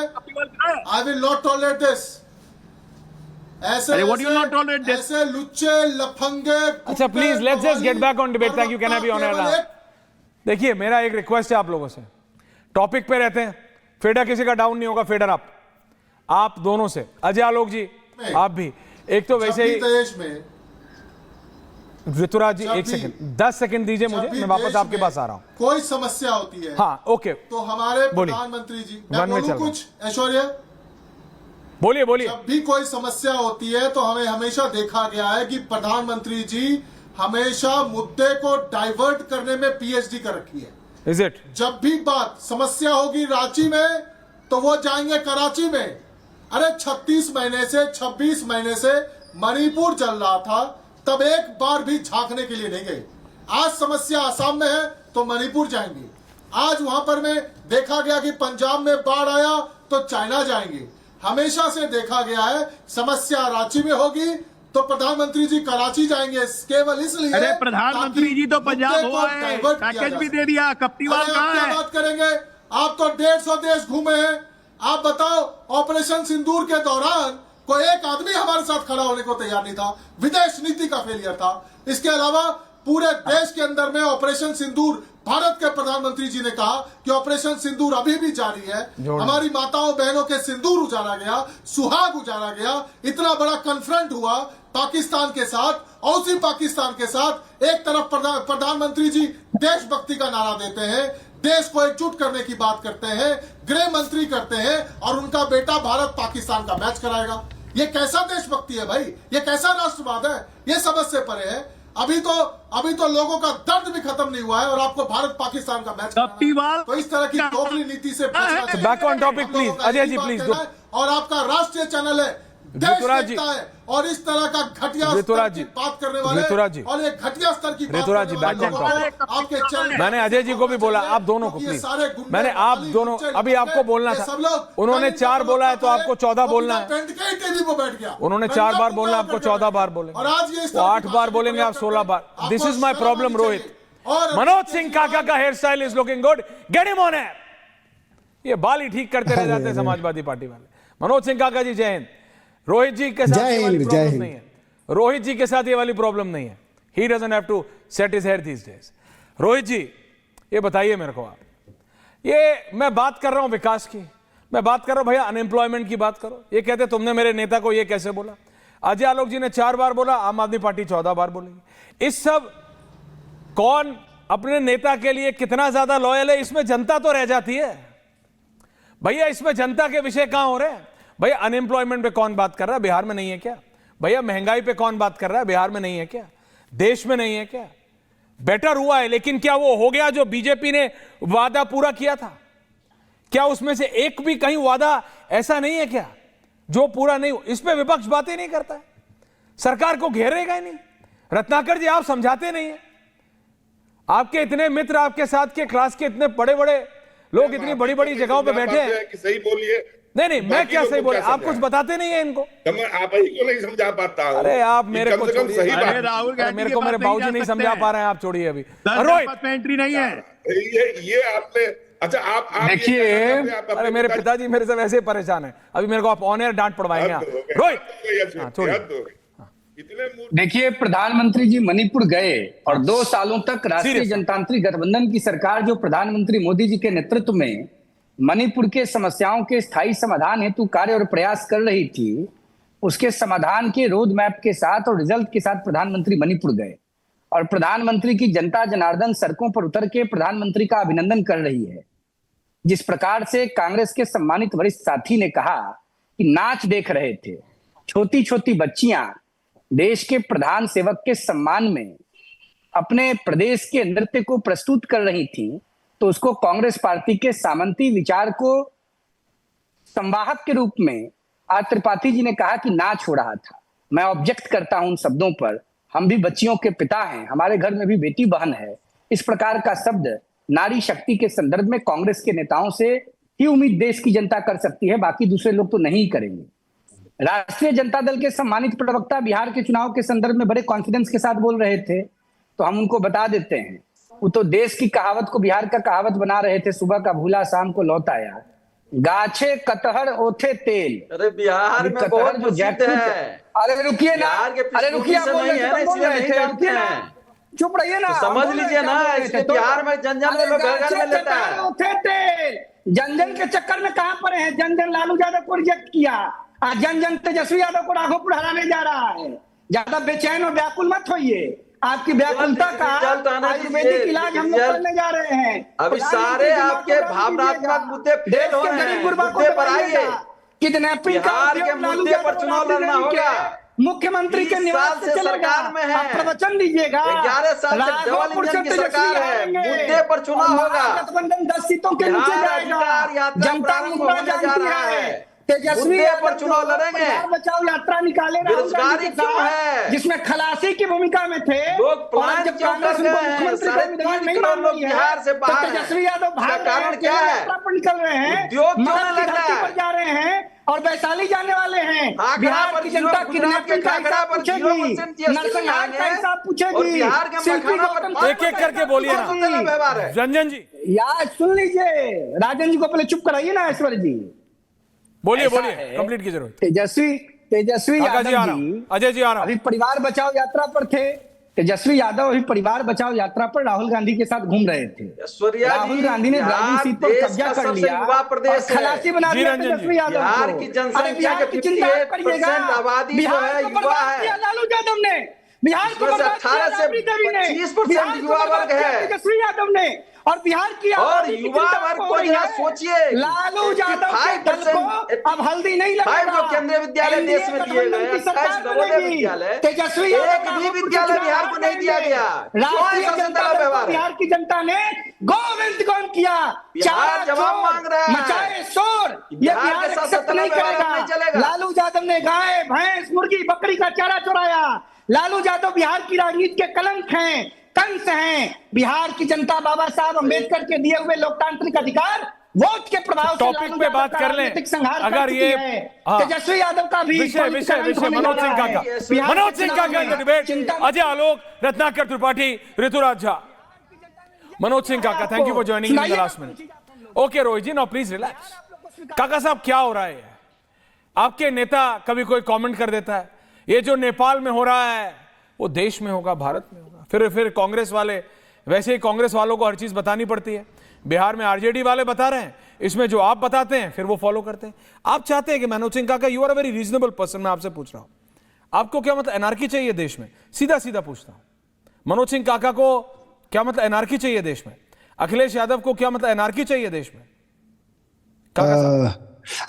कप्टीवाल कहाँ है? I will not tolerate this. ऐसे लुच्चे लफंगे। अच्छा please let's just get back on debate. Thank you, can I be on air now? देखिए, मेरा एक रिक्वेस्ट है आप लोगों से, टॉपिक पे रहते हैं, फेडर किसी का डाउन नहीं होगा, फेडर आप दोनों से, अजय आलोक जी आप भी, एक तो वैसे ही देश में ऋतुराज जी 1 सेकंड, 10 सेकंड दीजिए मुझे, मैं वापस आपके पास आ रहा हूं। कोई समस्या होती है, हाँ ओके, तो हमारे प्रधानमंत्री जी, वन में चल कुछ ऐश्वर्या, बोलिए। जब भी कोई समस्या होती है तो हमें हमेशा देखा गया है कि प्रधानमंत्री जी हमेशा मुद्दे को डाइवर्ट करने में पीएचडी कर रखी है। Is it? जब भी बात समस्या होगी रांची में तो वो जाएंगे कराची में। अरे 36 महीने से 26 महीने से मणिपुर चल रहा था, तब एक बार भी झांकने के लिए नहीं गए। आज समस्या आसाम में है तो मणिपुर जाएंगे। आज वहां पर में देखा गया कि पंजाब में बाढ़ आया तो चाइना जाएंगे। हमेशा से देखा गया है समस्या रांची में होगी तो प्रधानमंत्री जी कराची जाएंगे, केवल इसलिए। अरे प्रधानमंत्री जी तो पंजाब हुआ है, पैकेज भी दे दिया। कप्तीवाल कहाँ है? बात करेंगे, आप तो 150 देश घूमे हैं। आप बताओ, ऑपरेशन सिंदूर के दौरान कोई एक आदमी हमारे साथ खड़ा होने को तैयार नहीं था। विदेश नीति का फेलियर था। इसके अलावा पूरे देश के अंदर में ऑपरेशन सिंदूर, भारत के प्रधानमंत्री जी ने कहा कि ऑपरेशन सिंदूर अभी भी जारी है। हमारी माताओं बहनों के सिंदूर उजाड़ा गया, सुहाग उजाड़ा गया। इतना बड़ा कन्फ्रंट हुआ पाकिस्तान के साथ, और उसी पाकिस्तान के साथ एक तरफ प्रधानमंत्री जी देशभक्ति का नारा देते हैं, देश को एकजुट करने की बात करते हैं, गृह मंत्री करते हैं, और उनका बेटा भारत पाकिस्तान का मैच कराएगा। ये कैसा देशभक्ति है भाई? ये कैसा राष्ट्रवाद है? ये समझ से परे है। अभी तो लोगों का दर्द भी खत्म नहीं हुआ है और आपको भारत पाकिस्तान का मैच कप्तीवाल तो इस तरह की दोगली नीति से बचना चाहिए। Back on topic please, Ajay ji please. और आपका राष्ट्रीय चैनल है, देश देखता है, और इस तरह का घटिया स्तर की बात करने वाले और ये घटिया स्तर की बात करने वाले आपके चैनल। मैंने अजय जी को भी बोला, आप दोनों को प्लीज। मैंने आप दोनों, अभी आपको बोलना था, उन्होंने 4 बोला है तो आपको 14 बोलना है। उन्होंने 4 बार बोलना, आपको 14 बार बोले, और आज ये 8 बार बोलेंगे आप 16 बार। This is my problem Rohit. Manoj Singh Kaka का hair style is looking good, get him on air. ये बाल ही ठीक करते रह जाते हैं समाजवादी पार्टी वाले। मनोज सिंह काका जी जय हिंद। रोहित जी के साथ ये वाली प्रॉब्लम नहीं है। रोहित जी के साथ ये वाली प्रॉब्लम नहीं है। He doesn't have to set his hair these days. Rohit ji ये बताइए मेरे को आप, ये मैं बात कर रहा हूं विकास की, मैं बात कर रहा हूं भैया अनएम्प्लॉयमेंट की बात करो। ये कहते तुमने मेरे नेता को ये कैसे बोला? अजय आलोक जी ने 4 बार बोला, आम आदमी पार्टी 14 बार बोलेगी। इस सब कौन अपने नेता के लिए कितना ज्यादा लॉयल है, इसमें जनता तो रह जाती है भैया। इसमें जनता के विषय कहां हो रहे हैं भैया? अनएम्प्लॉयमेंट पे कौन बात कर रहा है? बिहार में नहीं है क्या भैया? महंगाई पे कौन बात कर रहा है? बिहार में नहीं है क्या? देश में नहीं है क्या? बेटर हुआ है, लेकिन क्या वो हो गया जो बीजेपी ने वादा पूरा किया था? क्या उसमें से एक भी कहीं वादा ऐसा नहीं है क्या जो पूरा नहीं? इस पे विपक्ष बातें नहीं करता है, सरकार को घेरेगा ही नहीं। रत्नाकर जी आप समझाते नहीं है। आपके इतने मित्र, आपके साथ के क्लास के इतने बड़े बड़े लोग इतनी बड़ी बड़ी जगहों पे बैठे हैं। सही बोलिए। नहीं, मैं क्या सही बोला? आप कुछ बताते नहीं है इनको। आप ही को नहीं समझा पाता हूं। अरे आप मेरे को छोड़िए। अरे राहुल गांधी मेरे को मेरे बाबूजी नहीं समझा पा रहे हैं, आप छोड़िए अभी। रोहित एंट्री नहीं है ये आपने, अच्छा आप देखिए, अरे मेरे पिताजी मेरे से वैसे परेशान है। अभी मेरे को आप ऑन एयर डांट पड़वाएंगे आप। रोहित छोड़िए। देखिए, प्रधानमंत्री जी मणिपुर गए और 2 सालों तक राष्ट्रीय जनतांत्रिक गठबंधन की सरकार जो प्रधानमंत्री मोदी जी के नेतृत्व में मणिपुर के समस्याओं के स्थायी समाधान हेतु कार्य और प्रयास कर रही थी, उसके समाधान के रोड मैप के साथ और रिजल्ट के साथ प्रधानमंत्री मणिपुर गए। और प्रधानमंत्री की जनता जनार्दन सड़कों पर उतर के प्रधानमंत्री का अभिनंदन कर रही है। जिस प्रकार से कांग्रेस के सम्मानित वरिष्ठ साथी ने कहा कि नाच देख रहे थे, छोटी छोटी बच्चियां देश के प्रधान सेवक के सम्मान में अपने प्रदेश के नृत्य को प्रस्तुत कर रही थी, तो उसको कांग्रेस पार्टी के सामंती विचार को संवाहक के रूप में आज त्रिपाठी जी ने कहा कि नाच हो रहा था। मैं ऑब्जेक्ट करता हूं उन शब्दों पर। हम भी बच्चियों के पिता हैं, हमारे घर में भी बेटी बहन है। इस प्रकार का शब्द नारी शक्ति के संदर्भ में कांग्रेस के नेताओं से ही उम्मीद देश की जनता कर सकती है, बाकी दूसरे लोग तो नहीं करेंगे। राष्ट्रीय जनता दल के सम्मानित प्रवक्ता बिहार के चुनाव के संदर्भ में बड़े कॉन्फिडेंस के साथ बोल रहे थे, तो हम उनको बता देते हैं। वो तो देश की कहावत को बिहार का कहावत बना रहे थे, सुबह का भूला शाम को लौट आया। गाछे कटहर ओथे तेल। अरे बिहार में बहुत जो जैकफ्रूट है। अरे रुकिए ना, अरे रुकिए, चुप रहिए ना, समझ लीजिए ना। इसके बिहार में जन जन लोग घर में लेता है। जन जन के चक्कर में कहां पर है? जन जन लालू यादव को रिजेक्ट किया, जन जन तेजस्वी यादव को राघोपुर हराने जा रहा है। ज्यादा बेचैन और व्याकुल मत होइए। आपकी व्याकुलता का आयुर्वेदिक इलाज हम लोग करने जा रहे हैं। अभी सारे आपके भावनात्मक मुद्दे फेल हो रहे हैं, मुद्दे पर आइए। किडनैपिंग बिहार के मुद्दे पर चुनाव लड़ना होगा। मुख्यमंत्री के 20 निवास साल से से चलेगा। सरकार में है। आप प्रवचन दीजिएगा। 11 साल से डबल राघोपुर इंजन से की तेजस्वी सरकार है। आएंगे। मुद्दे पर चुनाव और होगा। महागठबंधन 10 सीटों के नीचे बिहार जाएगा। अधिकार यात्रा जनता प्रारंभ मुद्दा होने जा जानती रहा है। है। तेजस्वी मुद्दे यादव पर चुनाव जो लड़ेंगे। परिवार बचाओ यात्रा निकाले राहुल गांधी बेरोजगारी के क्यों साथ, है? जिसमें खलासी की भूमिका में थे। लोग और पलायन जब क्यों कांग्रेस कर रहे उनको हैं? मुख्यमंत्री का उम्मीदवार 3.5 नहीं करोड़ मान लोग रही है, बिहार से तो बाहर हैं। तेजस्वी यादव इसका भाग रहे कारण हैं, क्या अकेले है? यात्रा पर निकल रहे हैं, उद्योग क्यों मगध नहीं की लग धरती रहा है? पर जा रहे हैं और वैशाली जाने वाले हैं। खाखरा बिहार पर की 0, जनता गुजरात के किडनैपिंग का खाखरा हिसाब पर पूछेगी, 0% GST नरसंहार का लगाएंगे। हिसाब पूछेगी, और बिहार के शिल्पी मखाना पर गौतम 5% एक एक करके बोलिए ना। का व्यवहार है। रंजन जी यार सुन लीजिए, राजन जी को पहले चुप कराइए ना। ऐश्वर्य जी बोलिए ऐसा बोलिए, है। कंप्लीट की जरूरत। तेजस्वी काका जी आ यादव रहा हूं, जी अजय जी आ रहा हूं। अभी परिवार बचाओ यात्रा पर थे। तेजस्वी यादव अभी परिवार बचाओ यात्रा पर राहुल गांधी के साथ घूम रहे थे। ऐश्वर्या राहुल जी, गांधी ने बिहार ब्राजील सीट पर देश कब्जा का कर सबसे लिया युवा प्रदेश और खलासी बना जी दिया रंजन जी। तेजस्वी यादव बिहार को। की अरे जनसंख्या बिहार के की चिंता आप 58% करिएगा। आबादी जो बिहार है को युवा बर्बाद है। किया लालू यादव ने। बिहार को इसमें से बर्बाद किया 18 से राबड़ी देवी ने। 25% बिहार को युवा बर्बाद वर्ग किया है। तेजस्वी यादव ने। और बिहार की और आबादी की युवा चिंता वर्ग आपको को हो रही जरा है। सोचिए, लालू यादव के दल 55% को अब हल्दी नहीं 5 लगेगा। जो केंद्रीय विद्यालय एनडीए देश में दिए गठबंधन गए, की 28 सरकार नवोदय बनेगी। विद्यालय, तेजस्वी यादव एक भी राघोपुर के विद्यालय चुनाव बिहार को नहीं दिया हार गया। जाएंगे। क्यों राष्ट्रीय ऐसा जनता सिलसिला दल को व्यवहार है? बिहार की जनता ने गोविंद कौन किया, बिहार जवाब मांग रहा है। मचाए शोर। ये बिहार बिहार के साथ एक्सेप्ट सत्ता नहीं व्यवहार करेगा। नहीं चलेगा। लालू यादव ने गाय भैंस मुर्गी बकरी का चारा चुराया। लालू यादव बिहार की राजनीति के कलंक हैं, कंस हैं। बिहार की जनता बाबा साहब अम्बेडकर के दिए हुए लोकतांत्रिक अधिकार वोट के प्रभाव से टॉपिक लालू पे यादव बात का कर लें। राजनीतिक संहार कर अगर चुकी ये है। हाँ। तेजस्वी यादव का भी विषय विषय विषय मनोज सिंह काका, मनोज सिंह काका का debate, Ajay Alok, Ratnakar Tripathi, Rituraj Jha. Manoj Singh Kaka, thank you for joining in the last minute. Okay Rohit ji, now please relax. Kaka sahab क्या हो रहा है? आपके नेता कभी कोई कमेंट कर देता है, ये जो नेपाल में हो रहा है वो देश में होगा, भारत में होगा। फिर कांग्रेस वाले, वैसे ही कांग्रेस वालों को हर चीज बतानी पड़ती है। बिहार में आरजेडी वाले बता रहे हैं, इसमें जो आप बताते हैं फिर वो फॉलो करते हैं। आप चाहते हैं कि Manoj Singh Kaka, you are a very reasonable person, मैं आपसे पूछ रहा हूं, आपको क्या मतलब एनार्की चाहिए देश में? सीधा सीधा पूछता हूं, मनोज सिंह काका को क्या मतलब एनार्की चाहिए देश में? अखिलेश यादव को क्या मतलब एनार्की चाहिए देश में?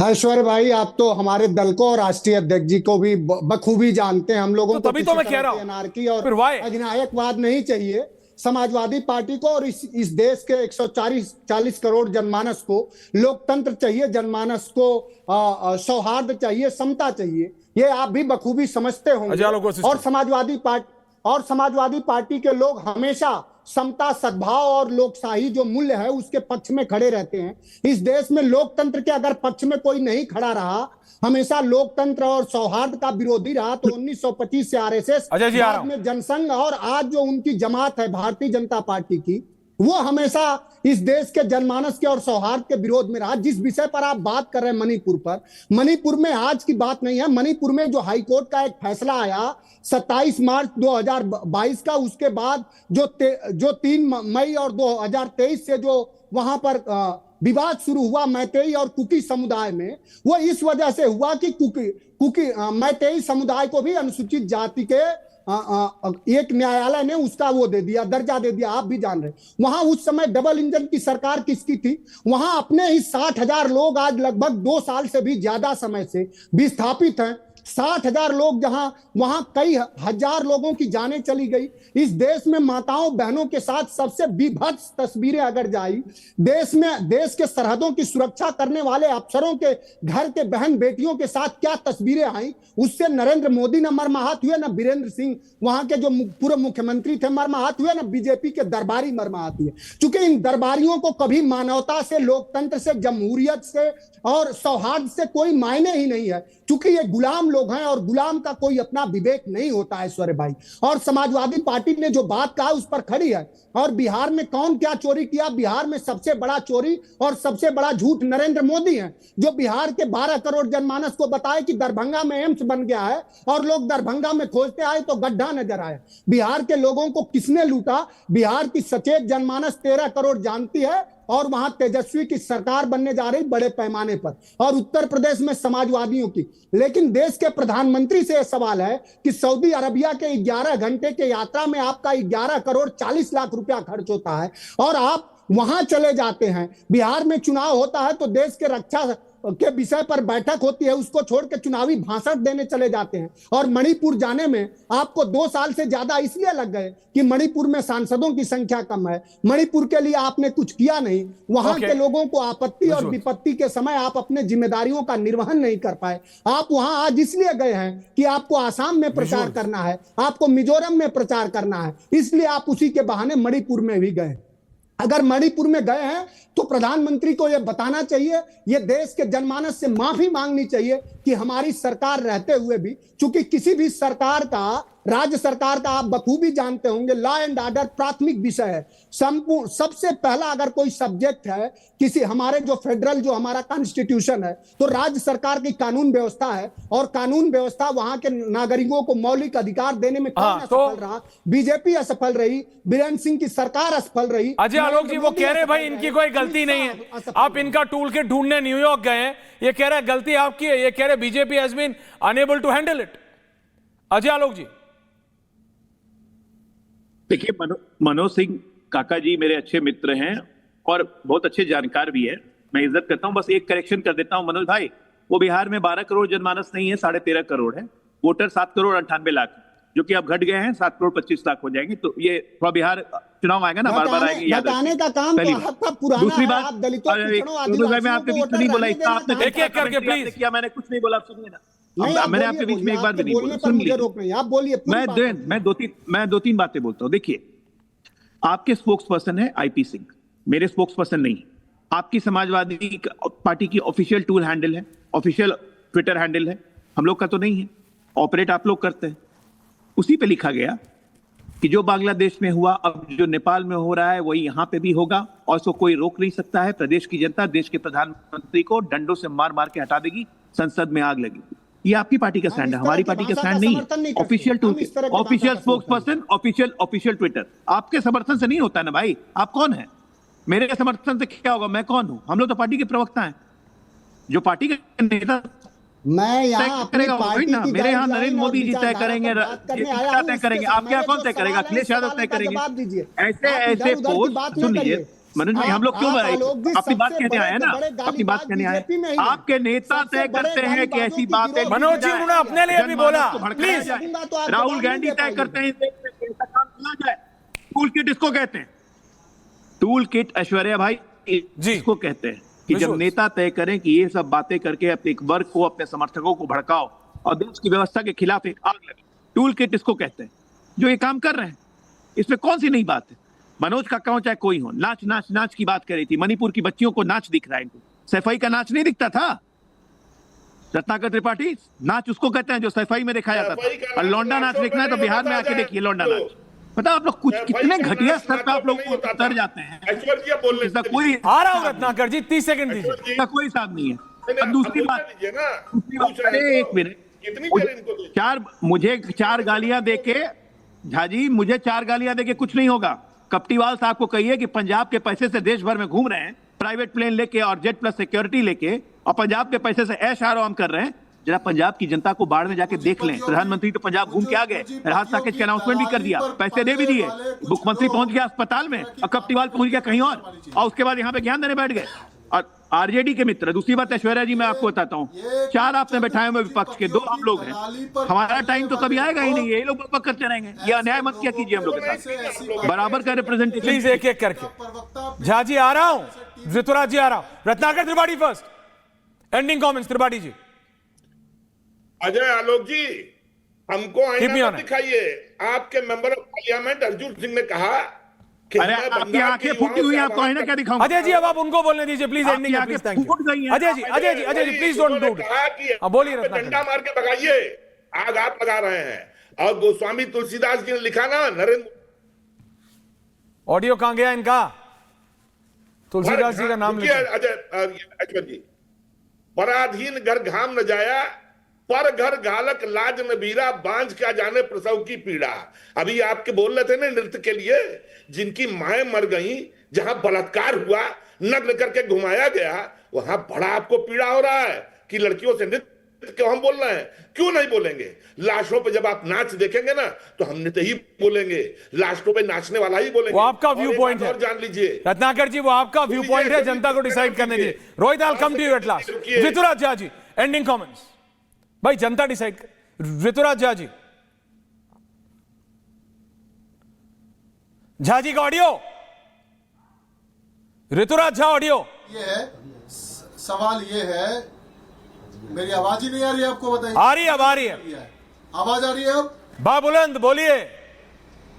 ऐश्वर्य भाई, आप तो हमारे दल को और राष्ट्रीय अध्यक्ष जी को भी बखूबी जानते हैं। हम लोगों तो तभी तो मैं कह रहा हूं, एनार्की और फिर why? अधिनायकवाद नहीं चाहिए। समाजवादी पार्टी को और इस देश के 140 करोड़ जनमानस को लोकतंत्र चाहिए, जनमानस को सौहार्द चाहिए, समता चाहिए। ये आप भी बखूबी समझते होंगे। और समाजवादी पार्टी के लोग हमेशा समता, सद्भाव और लोकशाही जो मूल्य है उसके पक्ष में खड़े रहते हैं। इस देश में लोकतंत्र के अगर पक्ष में कोई नहीं खड़ा रहा, हमेशा लोकतंत्र और सौहार्द का विरोधी रहा, तो 1925 से आरएसएस, बाद में जनसंघ और आज जो उनकी जमात है भारतीय जनता पार्टी की, वो हमेशा इस देश के जनमानस के और सौहार्द के विरोध में रहा। जिस विषय पर आप बात कर रहे हैं मणिपुर में आज की बात नहीं है। मणिपुर में जो हाईकोर्ट का एक फैसला आया 27 मार्च 2022 का, उसके बाद जो 3 मई और 2023 से जो वहां पर विवाद शुरू हुआ मैतेई और कुकी समुदाय में, वो इस वजह से हुआ कि कुकी मैतेई समुदाय को भी अनुसूचित जाति के एक न्यायालय ने उसका वो दे दिया, दर्जा दे दिया। आप भी जान रहे, वहां उस समय डबल इंजन की सरकार किसकी थी? वहां अपने ही 60,000 लोग आज लगभग 2 साल से भी ज्यादा समय से विस्थापित हैं। 60,000 लोग, जहां वहां कई हजार लोगों की जानें चली गई। इस देश में माताओं बहनों के साथ सबसे विभत्स तस्वीरें अगर जाई, देश के सरहदों की सुरक्षा करने वाले अफसरों के घर के बहन बेटियों के साथ क्या तस्वीरें आई, उससे नरेंद्र मोदी न मर्माहत हुए, न बीरेंद्र सिंह वहां के जो पूर्व मुख्यमंत्री थे मर्माहत हुए, न बीजेपी के दरबारी मर्माहत हुए। चूंकि इन दरबारियों को कभी मानवता से, लोकतंत्र से, जमहूरियत से और सौहार्द से कोई मायने ही नहीं है, चूंकि ये गुलाम लोग हैं और गुलाम का कोई अपना विवेक नहीं होता ऐश्वर्य भाई। और समाजवादी पार्टी ने जो बात कहा उस पर खड़ी है। और बिहार में कौन क्या चोरी किया? बिहार में सबसे बड़ा चोरी और सबसे बड़ा झूठ नरेंद्र मोदी है, जो बिहार के 12 करोड़ जनमानस को बताए कि दरभंगा में एम्स बन गया है, और लोग दरभंगा में खोजते आए तो गड्ढा नजर आया। बिहार के लोगों को किसने लूटा? बिहार की सचेत जनमानस 13 करोड़ जानती है, और वहां तेजस्वी की सरकार बनने जा रही बड़े पैमाने पर, और उत्तर प्रदेश में समाजवादियों की। लेकिन देश के प्रधानमंत्री से यह सवाल है कि सऊदी अरबिया के 11 घंटे के यात्रा में आपका 11 करोड़ 40 लाख रुपया खर्च होता है, और आप वहां चले जाते हैं। बिहार में चुनाव होता है तो देश के रक्षा के विषय पर बैठक होती है, उसको छोड़ के चुनावी भाषण देने चले जाते हैं। और मणिपुर जाने में आपको 2 साल से ज्यादा इसलिए लग गए कि मणिपुर में सांसदों की संख्या कम है। मणिपुर के लिए आपने कुछ किया नहीं। वहां के लोगों को आपत्ति और विपत्ति के समय आप अपने जिम्मेदारियों का निर्वहन नहीं कर पाए। आप वहां आज इसलिए गए हैं कि आपको आसाम में प्रचार करना है, आपको मिजोरम में प्रचार करना है, इसलिए आप उसी के बहाने मणिपुर में भी गए। अगर मणिपुर में गए हैं तो प्रधानमंत्री को यह बताना चाहिए, यह देश के जनमानस से माफी मांगनी चाहिए कि हमारी सरकार रहते हुए भी, चूंकि किसी भी सरकार का, राज्य सरकार का आप बखूबी जानते होंगे, लॉ एंड ऑर्डर प्राथमिक विषय है। संपूर्ण सबसे पहला अगर कोई सब्जेक्ट है किसी हमारे जो फेडरल जो हमारा कॉन्स्टिट्यूशन है, तो राज्य सरकार की कानून व्यवस्था है। और कानून व्यवस्था वहां के नागरिकों को मौलिक अधिकार देने में कौन असफल रहा? बीजेपी असफल रही, बीरेन्द्र सिंह की सरकार असफल रही। अजय आलोक जी वो कह रहे भाई इनकी कोई गलती नहीं है, आप इनका टूल किट ढूंढने न्यूयॉर्क गए हैं, ये कह रहे गलती आपकी है, ये कह रहे BJP has been unable to handle it. Ajay Alok ji देखिए, मनोज सिंह काका जी मेरे अच्छे मित्र हैं और बहुत अच्छे जानकार भी है, मैं इज्जत करता हूं। बस एक करेक्शन कर देता हूं मनोज भाई, वो बिहार में 12 करोड़ जनमानस नहीं है, 13.5 करोड़ है। वोटर 7 करोड़ 98 लाख, जो कि अब घट गए हैं, 7 करोड़ 25 लाख हो जाएंगे। तो ये थोड़ा बिहार चुनाव आएगा ना, बार बार आएंगे, याद बताने का काम तो आपका पुराना है। दूसरी बात, आप दलितों, मैं आपके बीच में नहीं बोला, इतना आपने एक-एक करके प्लीज किया, मैंने कुछ नहीं बोला, सुनिए ना। मैंने आपके बीच में एक बार भी नहीं बोला, सुन लीजिए, आप बोलिए। मैं दो तीन बातें बोलता हूं। देखिए, आपके स्पोक्स पर्सन है आईपी सिंह, मेरे स्पोक्स पर्सन नहीं। आपकी समाजवादी पार्टी की ऑफिशियल टूल हैंडल है, ऑफिशियल ट्विटर हैंडल है, हम लोग का तो नहीं है। ऑपरेट आप लोग करते हैं। उसी पे लिखा गया कि जो बांग्लादेश में हुआ, अब जो नेपाल में हो रहा है, वही यहां पे भी होगा और उसको कोई रोक नहीं सकता है। प्रदेश की जनता देश के प्रधानमंत्री को डंडों से मार मार के हटा देगी, संसद में आग लगेगी। ये आपकी पार्टी का स्टैंड है, हमारी पार्टी का स्टैंड नहीं है। Official tool, official spokes person, official Twitter आपके समर्थन से नहीं होता ना भाई। आप कौन है? मेरे समर्थन से क्या होगा? मैं कौन हूं? हम लोग तो पार्टी के प्रवक्ता हैं, जो पार्टी के नेता मैं यहाँ करेगा ना। मेरे यहाँ नरेंद्र मोदी जी तय करेंगे, तय करेंगे। आपके यहाँ कौन तय करेगा? अखिलेश यादव तय करेंगे। ऐसे पोस्ट सुन लीजिए मनोज भाई, हम लोग क्यों अपनी बात कहने आए हैं ना, अपनी बात कहने आए। आपके नेता तय करते हैं कि ऐसी बातें। मनोज जी उन्होंने अपने लिए भी बोला, प्लीज। राहुल गांधी तय करते हैं जाए। टूल किट इसको कहते हैं, टूल किट ऐश्वर्या भाई जी इसको कहते हैं कि जब नेता तय करें कि ये सब बातें करके अपने एक वर्ग को, अपने समर्थकों को भड़काओ और देश की व्यवस्था के खिलाफ एक आग लगे, टूल किट इसको कहते हैं। जो ये काम कर रहे हैं, इसमें कौन सी नई बात है? मनोज काका हो चाहे कोई हो, नाच नाच नाच की बात कर रही थी। मणिपुर की बच्चियों को नाच दिख रहा है, इनको सैफई का नाच नहीं दिखता था। रत्नाकर त्रिपाठी, नाच उसको कहते हैं जो सैफई में देखा जाता था। और लौंडा नाच देखना है तो बिहार में आके देखिए लौंडा नाच। पता आप लोग कुछ कितने घटिया स्तर पर आप लोग उतर जाते हैं। इसका कोई आ रहा हूं रत्नाकर जी, 30 सेकंड दीजिए, इसका कोई हिसाब नहीं है। दूसरी बात, एक मिनट, मुझे 4 गालियां देके, झाजी मुझे 4 गालियां देके कुछ नहीं होगा। कपटीवाल साहब को कहिए कि पंजाब के पैसे से देश भर में घूम रहे हैं, प्राइवेट प्लेन लेके और जेट प्लस सिक्योरिटी लेके, और पंजाब के पैसे से ऐश आराम कर रहे हैं। जरा पंजाब की जनता को बाढ़ में जाके देख लें। प्रधानमंत्री तो पंजाब घूम के आ गए, राहत पैकेज का अनाउंसमेंट भी कर दिया, पैसे दे भी दिए, मुख्यमंत्री पहुंच गया अस्पताल में और कपटीवाल पहुंच गया कहीं और उसके बाद यहाँ पे ज्ञान देने बैठ गए। और आरजेडी के मित्र, दूसरी बात ऐश्वर्या जी मैं आपको बताता हूँ, 4 आपने बैठाए हुए विपक्ष के, 2 हम लोग हैं। हमारा टाइम तो कभी आएगा ही नहीं, ये लोग बक करते रहेंगे। ये अन्याय मत किया कीजिए हम लोग के साथ, बराबर का रिप्रेजेंटेशन। प्लीज एक एक करके। झा जी आ रहा हूं, ऋतुराज जी आ रहा हूं, Ratnakar Tripathi first, ending comments Tripathi ji. Ajay Alok ji, हमको आईना दिखाइए। आपके member of parliament Arjun Singh ने कहा कि आपकी आंखें फूटी हुई, आपको आईना क्या दिखाऊं? अजय जी अब आप उनको बोलने दीजिए प्लीज, एंडिंग है please. Thank you Ajay ji please don't do. अब बोलिए रत्नाकर। डंडा मार के भगाइए, आग आप लगा रहे हैं। और गोस्वामी तुलसीदास जी ने लिखा ना, नरेंद्र, ऑडियो कहां गया इनका? तुलसीदास जी का नाम लिखिए। अजय जी, पराधीन घर घाम न जाया, पर घर घालक लाज न बीरा, बांझ क्या जाने प्रसव की पीड़ा। अभी आपके बोल रहे थे ना नृत्य के लिए, जिनकी माएं मर गई, जहां बलात्कार हुआ, नग्न करके घुमाया गया, वहां बड़ा आपको पीड़ा हो रहा है कि लड़कियों से नृत्य क्यों हम बोल रहे हैं, क्यों नहीं बोलेंगे? लाशों पे जब आप नाच देखेंगे ना तो हमने तो ही बोलेंगे, लाशों पे नाचने वाला ही बोलेंगे। वो आपका और व्यू एक पॉइंट बात है और जान लीजिए रत्नाकर जी, वो आपका व्यू पॉइंट है, जनता को डिसाइड करने दीजिए। Rohit, I will come to you at last. Rituraj Jha ji, ending comments. भाई जनता डिसाइड कर। ऋतुराज झा जी, झा जी का ऑडियो, ऋतुराज झा ऑडियो। ये है सवाल, ये है, मेरी आवाज ही नहीं आ रही है आपको? बताइए। आ रही है, अब आ रही है, आवाज आ रही है अब? बाबुलंद बोलिए।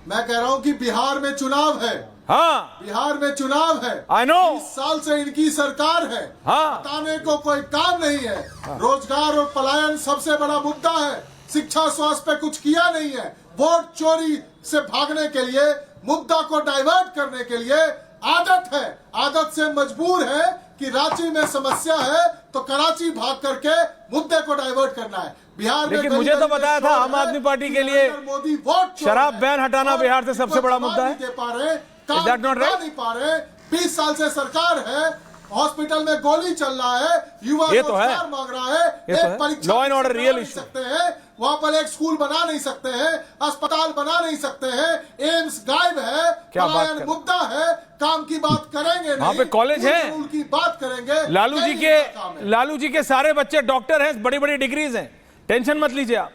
मैं कह रहा हूं कि बिहार में चुनाव है। हाँ, बिहार में चुनाव है। I know. 20 साल से इनकी सरकार है। हाँ, बताने को कोई काम नहीं है। रोजगार और पलायन सबसे बड़ा मुद्दा है। शिक्षा स्वास्थ्य पे कुछ किया नहीं है। वोट चोरी से भागने के लिए, मुद्दा को डाइवर्ट करने के लिए आदत है, आदत से मजबूर है कि रांची में समस्या है तो कराची भाग करके मुद्दे को डाइवर्ट करना है। बिहार में लेकिन मुझे तो बताया था आम आदमी पार्टी के लिए मोदी वोट शराब बैन हटाना बिहार से सबसे बड़ा मुद्दा है। दे पा रहे, काम that not right? नहीं पा रहे। 20 साल से सरकार है, हॉस्पिटल में गोली चल रहा है, युवा ये तो है, रोजगार मांग रहा है, ये तो है। परीक्षा लॉ एंड ऑर्डर रियल नहीं इशू सकते हैं, वहां पर एक स्कूल बना नहीं सकते हैं, अस्पताल बना नहीं सकते हैं, एम्स गायब है, क्या बात पलायन कर- मुद्दा है, काम की बात करेंगे वहां नहीं, पे कॉलेज है, रूल की बात करेंगे। लालू जी यही के इनका काम है। लालू जी के सारे बच्चे डॉक्टर हैं, बड़ी बड़ी डिग्रीज हैं, टेंशन मत लीजिए आप।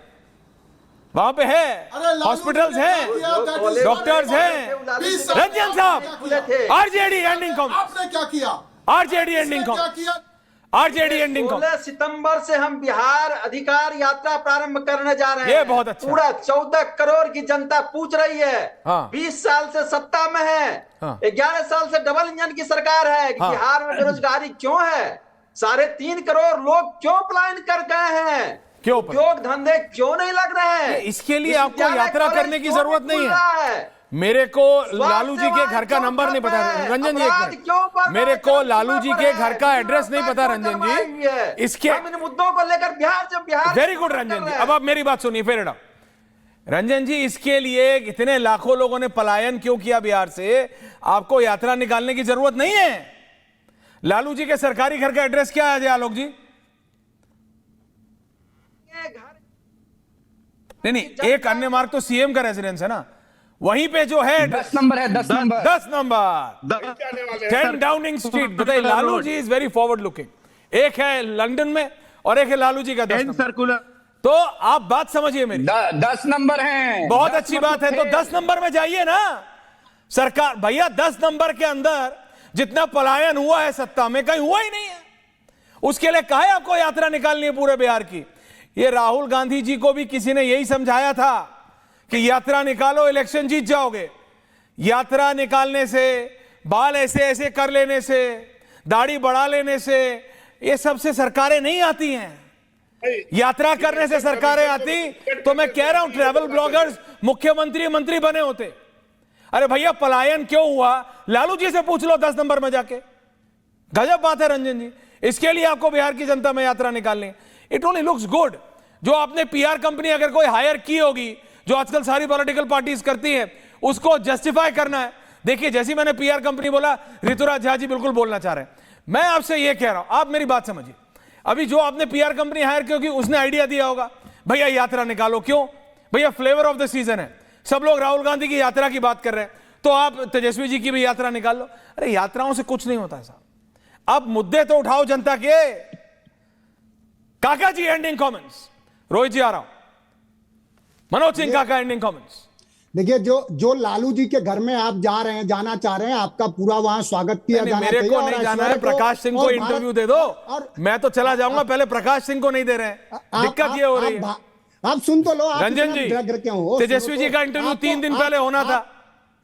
वहां पे है, अरे लालू हॉस्पिटल्स जी ने हैं, क्या किया? डॉक्टर्स हैं। 20 साल रंजन साहब, क्या किया? आरजेडी एंडिंग कमेंट, आपने क्या किया? आरजेडी एंडिंग क्या कमेंट, किया? RJD ending comment. 16 सितंबर से हम बिहार अधिकार यात्रा प्रारंभ करने जा रहे हैं। ये बहुत अच्छा। पूरा 14 करोड़ की जनता पूछ रही है। हाँ। 20 साल से सत्ता में है। हाँ। 11 साल से डबल इंजन की सरकार है। हाँ। बिहार में बेरोजगारी क्यों है? 3.5 करोड़ लोग क्यों पलायन कर गए हैं? क्यों? उद्योग धंधे क्यों नहीं लग रहे हैं? इसके लिए आपको विश्वविद्यालय यात्रा कॉलेज करने की क्यों जरूरत नहीं खुल है। रहा है? मेरे को लालू जी के घर का नंबर नहीं पता रंजन जी, एक मिनट, मेरे को लालू जी के घर का एड्रेस नहीं पता रंजन जी। इसके हम इन मुद्दों को लेकर बिहार वेरी गुड रंजन जी, अब आप मेरी बात सुनिए फिर। रंजन जी, इसके लिए इतने लाखों लोगों ने पलायन क्यों किया बिहार से? आपको यात्रा निकालने की जरूरत नहीं है। लालू जी के सरकारी घर का एड्रेस क्या है आलोक जी? नहीं, एक अन्य मार्ग तो सीएम का रेजिडेंस है ना, वहीं पे जो है 10 नंबर है, 10 नंबर 10 नंबर 10 डाउनिंग स्ट्रीट। बताइए, Lalu ji is very forward looking. एक है लंदन में और एक है लालू जी का 10 नंबर। सर्कुलर। तो आप बात समझिए मेरी, 10 नंबर हैं। बहुत 10 अच्छी बात है, तो 10 नंबर में जाइए ना। सरकार भैया 10 नंबर के अंदर जितना पलायन हुआ है सत्ता में, कहीं हुआ ही नहीं है। उसके लिए काहे आपको यात्रा निकालनी है पूरे बिहार की? ये राहुल गांधी जी को भी किसी ने यही समझाया था कि यात्रा निकालो, इलेक्शन जीत जाओगे। यात्रा निकालने से, बाल ऐसे ऐसे कर लेने से, दाढ़ी बढ़ा लेने से, ये सबसे सरकारें नहीं आती हैं। यात्रा करने से सरकारें आती तो मैं कह रहा हूं ट्रैवल ब्लॉगर्स मुख्यमंत्री मंत्री बने होते। अरे भैया, पलायन क्यों हुआ लालू जी से पूछ लो 10 नंबर में जाके। गजब बात है रंजन जी। इसके लिए आपको बिहार की जनता में यात्रा निकालनी। It only looks good. जो आपने पीआर कंपनी अगर कोई हायर की होगी, जो आजकल सारी पॉलिटिकल पार्टीज करती हैं, उसको जस्टिफाई करना है। देखिए, जैसी मैंने पीआर कंपनी बोला, ऋतुराज झा जी बिल्कुल बोलना चाह रहे हैं। मैं आपसे यह कह रहा हूं, आप मेरी बात समझिए। अभी जो आपने पीआर कंपनी हायर की होगी, उसने आइडिया दिया होगा, भैया यात्रा निकालो। क्यों भैया? फ्लेवर ऑफ द सीजन है, सब लोग राहुल गांधी की यात्रा की बात कर रहे हैं, तो आप तेजस्वी जी की भी यात्रा निकाल लो। अरे यात्राओं से कुछ नहीं होता है साहब। अब मुद्दे तो उठाओ जनता के। काका जी एंडिंग कमेंट्स। रोहित जी आ रहा हूं। मनोज सिंह काका एंडिंग कमेंट्स। देखिए, जो लालू जी के घर में आप जा रहे हैं, जाना चाह रहे हैं, आपका पूरा वहां स्वागत किया जाना चाहिए। मेरे को नहीं जाना है, प्रकाश सिंह को इंटरव्यू दे दो, मैं तो चला जाऊंगा। पहले प्रकाश सिंह को नहीं दे रहे हैं, दिक्कत ये हो रही है। आप सुन तो लो। रंजन जी, तेजस्वी जी का इंटरव्यू 3 दिन पहले होना था।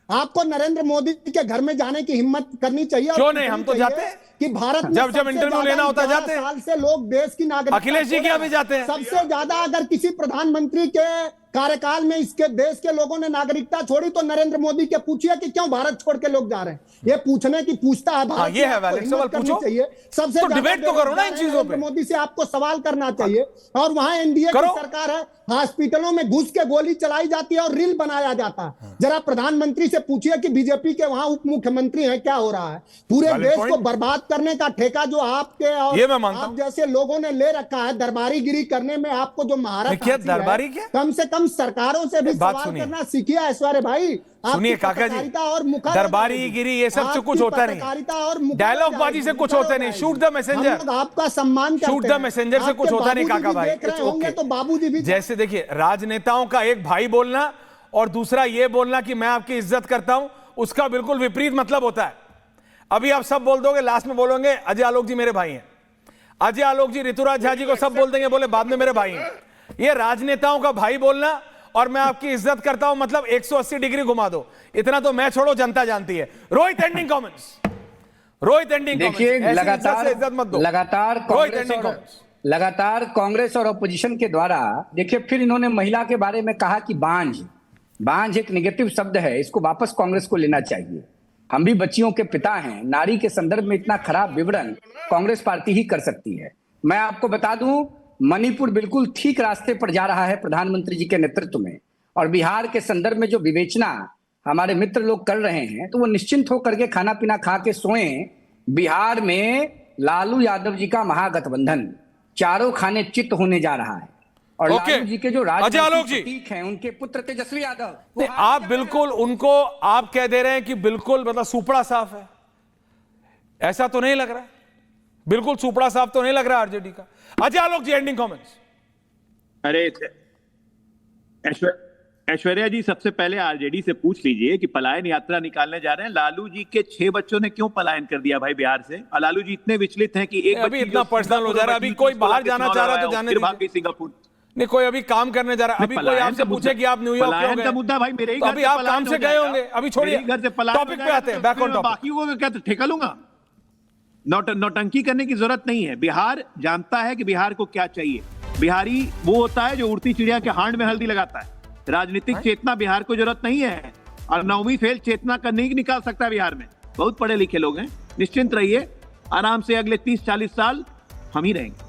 आपको नरेंद्र मोदी के घर में जाने की हिम्मत करनी चाहिए। क्यों नहीं? हम तो जाते हैं कि भारत में जब इंटरव्यू लेना होता जाते हैं। साल से लोग देश की नागरिकता, अखिलेश जी क्या भी जाते हैं। सबसे ज्यादा अगर किसी प्रधानमंत्री के कार्यकाल में इसके देश के लोगों ने नागरिकता छोड़ी तो नरेंद्र मोदी के पूछिए कि क्यों भारत छोड़ के लोग जा रहे हैं। ये पूछने की पूछता है भारत। ये है वैलिड सवाल, पूछो चाहिए। सबसे तो डिबेट तो करो ना इन चीजों पे। मोदी से आपको सवाल करना चाहिए। और वहां एनडीए की सरकार है, हॉस्पिटलों में घुस के गोली चलाई जाती है और रील बनाया जाता है। जरा प्रधानमंत्री से पूछिए कि बीजेपी के वहां उप मुख्यमंत्री हैं, क्या हो रहा है। पूरे देश को बर्बाद करने का ठेका जो आपके और ये मैं मानता आप जैसे लोगों ने ले रखा है, दरबारीगिरी करने में आपको जो महारत क्या हासिल है, दरबारी क्या? कम से कम सरकारों से भी बात सवाल सुनिए। करना सीखिए ऐश्वर्य भाई। सुनिए आपकी काका जी, पत्रकारिता और मुखर दरबारीगिरी ये सब से कुछ होता पत्रकारिता नहीं, और मुखर डायलॉग हो बाजी से जाएगी, कुछ मुखर होता हो नहीं। जाएगी। शूट द मैसेंजर, हम लोग आपका सम्मान करते शूट द हैं। मैसेंजर से कुछ आपके होता नहीं बाबूजी काका भी भाई। देख रहे It's होंगे okay। तो बाबूजी भी जैसे देखिए, राजनेताओं का एक भाई बोलना और दूसरा ये बोलना कि मैं आपकी इज्जत करता हूं, उसका बिल्कुल विपरीत मतलब होता है। अभी आप सब बोल दोगे, लास्ट में बोलोगे अजय आलोक जी मेरे भाई हैं, अजय आलोक जी ऋतुराज झा जी को सब बोल देंगे, बोले बाद में मेरे भाई हैं। ये राजनेताओं का भाई बोलना और मैं आपकी इज्जत करता हूं मतलब 180 डिग्री घुमा दो, इतना तो मैं छोड़ो जनता जानती है। Rohit ending comments, Rohit ending देखिए लगातार इज्जत मत दो। लगातार कांग्रेस और अपोजिशन के द्वारा देखिए, फिर इन्होंने महिला के बारे में कहा कि बांझ एक नेगेटिव शब्द है, इसको वापस कांग्रेस को लेना चाहिए। हम भी बच्चियों के पिता हैं, नारी के संदर्भ में इतना खराब विवरण कांग्रेस पार्टी ही कर सकती है। मैं आपको बता दूं, मणिपुर बिल्कुल ठीक रास्ते पर जा रहा है प्रधानमंत्री जी के नेतृत्व में, और बिहार के संदर्भ में जो विवेचना हमारे मित्र लोग कर रहे हैं, तो वो निश्चिंत होकर के खाना पीना खा के सोएं। बिहार में लालू यादव जी का महागठबंधन चारों खाने चित होने जा रहा है, और लालू जी के जो अजय आलोक जी प्रतीक हैं, उनके पुत्र तेजस्वी यादव, नहीं, आप बिल्कुल उनको आप कह दे रहे हैं कि बिल्कुल मतलब सुपड़ा साफ है, ऐसा तो नहीं लग रहा, बिल्कुल सुपड़ा साफ तो नहीं लग रहा आरजेडी का। अजय आलोक जी एंडिंग कमेंट्स। अरे ऐश्वर्या जी, सबसे पहले आरजेडी से पूछ लीजिए कि पलायन यात्रा निकालने जा रहे हैं, लालू जी के 6 बच्चों ने क्यों पलायन कर दिया भाई बिहार से? और लालू जी इतने विचलित हैं कि एक अभी इतना पर्सनल हो जा रहा है, अभी कोई बाहर जाना चाह रहा है तो जाने दीजिए। सिंगापुर नहीं, कोई अभी काम करने जा रहा है, अभी कोई आपसे पूछे कि आप न्यूयॉर्क क्यों गए? का मुद्दा भाई मेरे ही तो घर अभी से आप पलायन काम हो से गए जाएगा। होंगे, अभी छोड़िए, मेरे घर से पलायन हो टॉपिक पे जाएगा आते हैं, तो बैक ऑन मैं टॉपिक। बाकी को क्या ठेका लूंगा? नौटंकी करने की जरूरत नहीं है। बिहार जानता है कि बिहार को क्या चाहिए। बिहारी वो होता है जो उड़ती चिड़िया के हांड में हल्दी लगाता है। राजनीतिक चेतना बिहार को जरूरत नहीं है, और 9वीं फेल चेतना का नहीं निकाल सकता बिहार में। बहुत पढ़े लिखे लोग हैं, निश्चिंत रहिए, आराम से अगले 30-40 साल हम ही रहेंगे।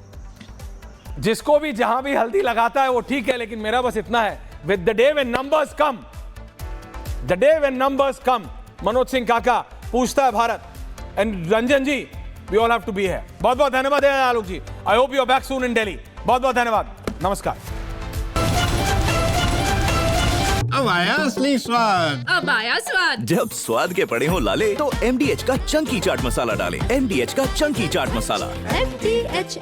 जिसको भी जहां भी हल्दी लगाता है वो ठीक है, लेकिन मेरा बस इतना है, with the day when numbers come, the day when numbers come, Manoj Singh Kaka पूछता है Bharat, and Ranjan ji, we all have to be here. बहुत बहुत धन्यवाद है Alok ji, I hope you are back soon in Delhi. बहुत बहुत धन्यवाद, नमस्कार। अब आया असली स्वाद, अब आया स्वाद। जब स्वाद के पड़े हो लाले तो MDH का चंकी चाट मसाला डालें। MDH का चंकी चाट मसाला। MDH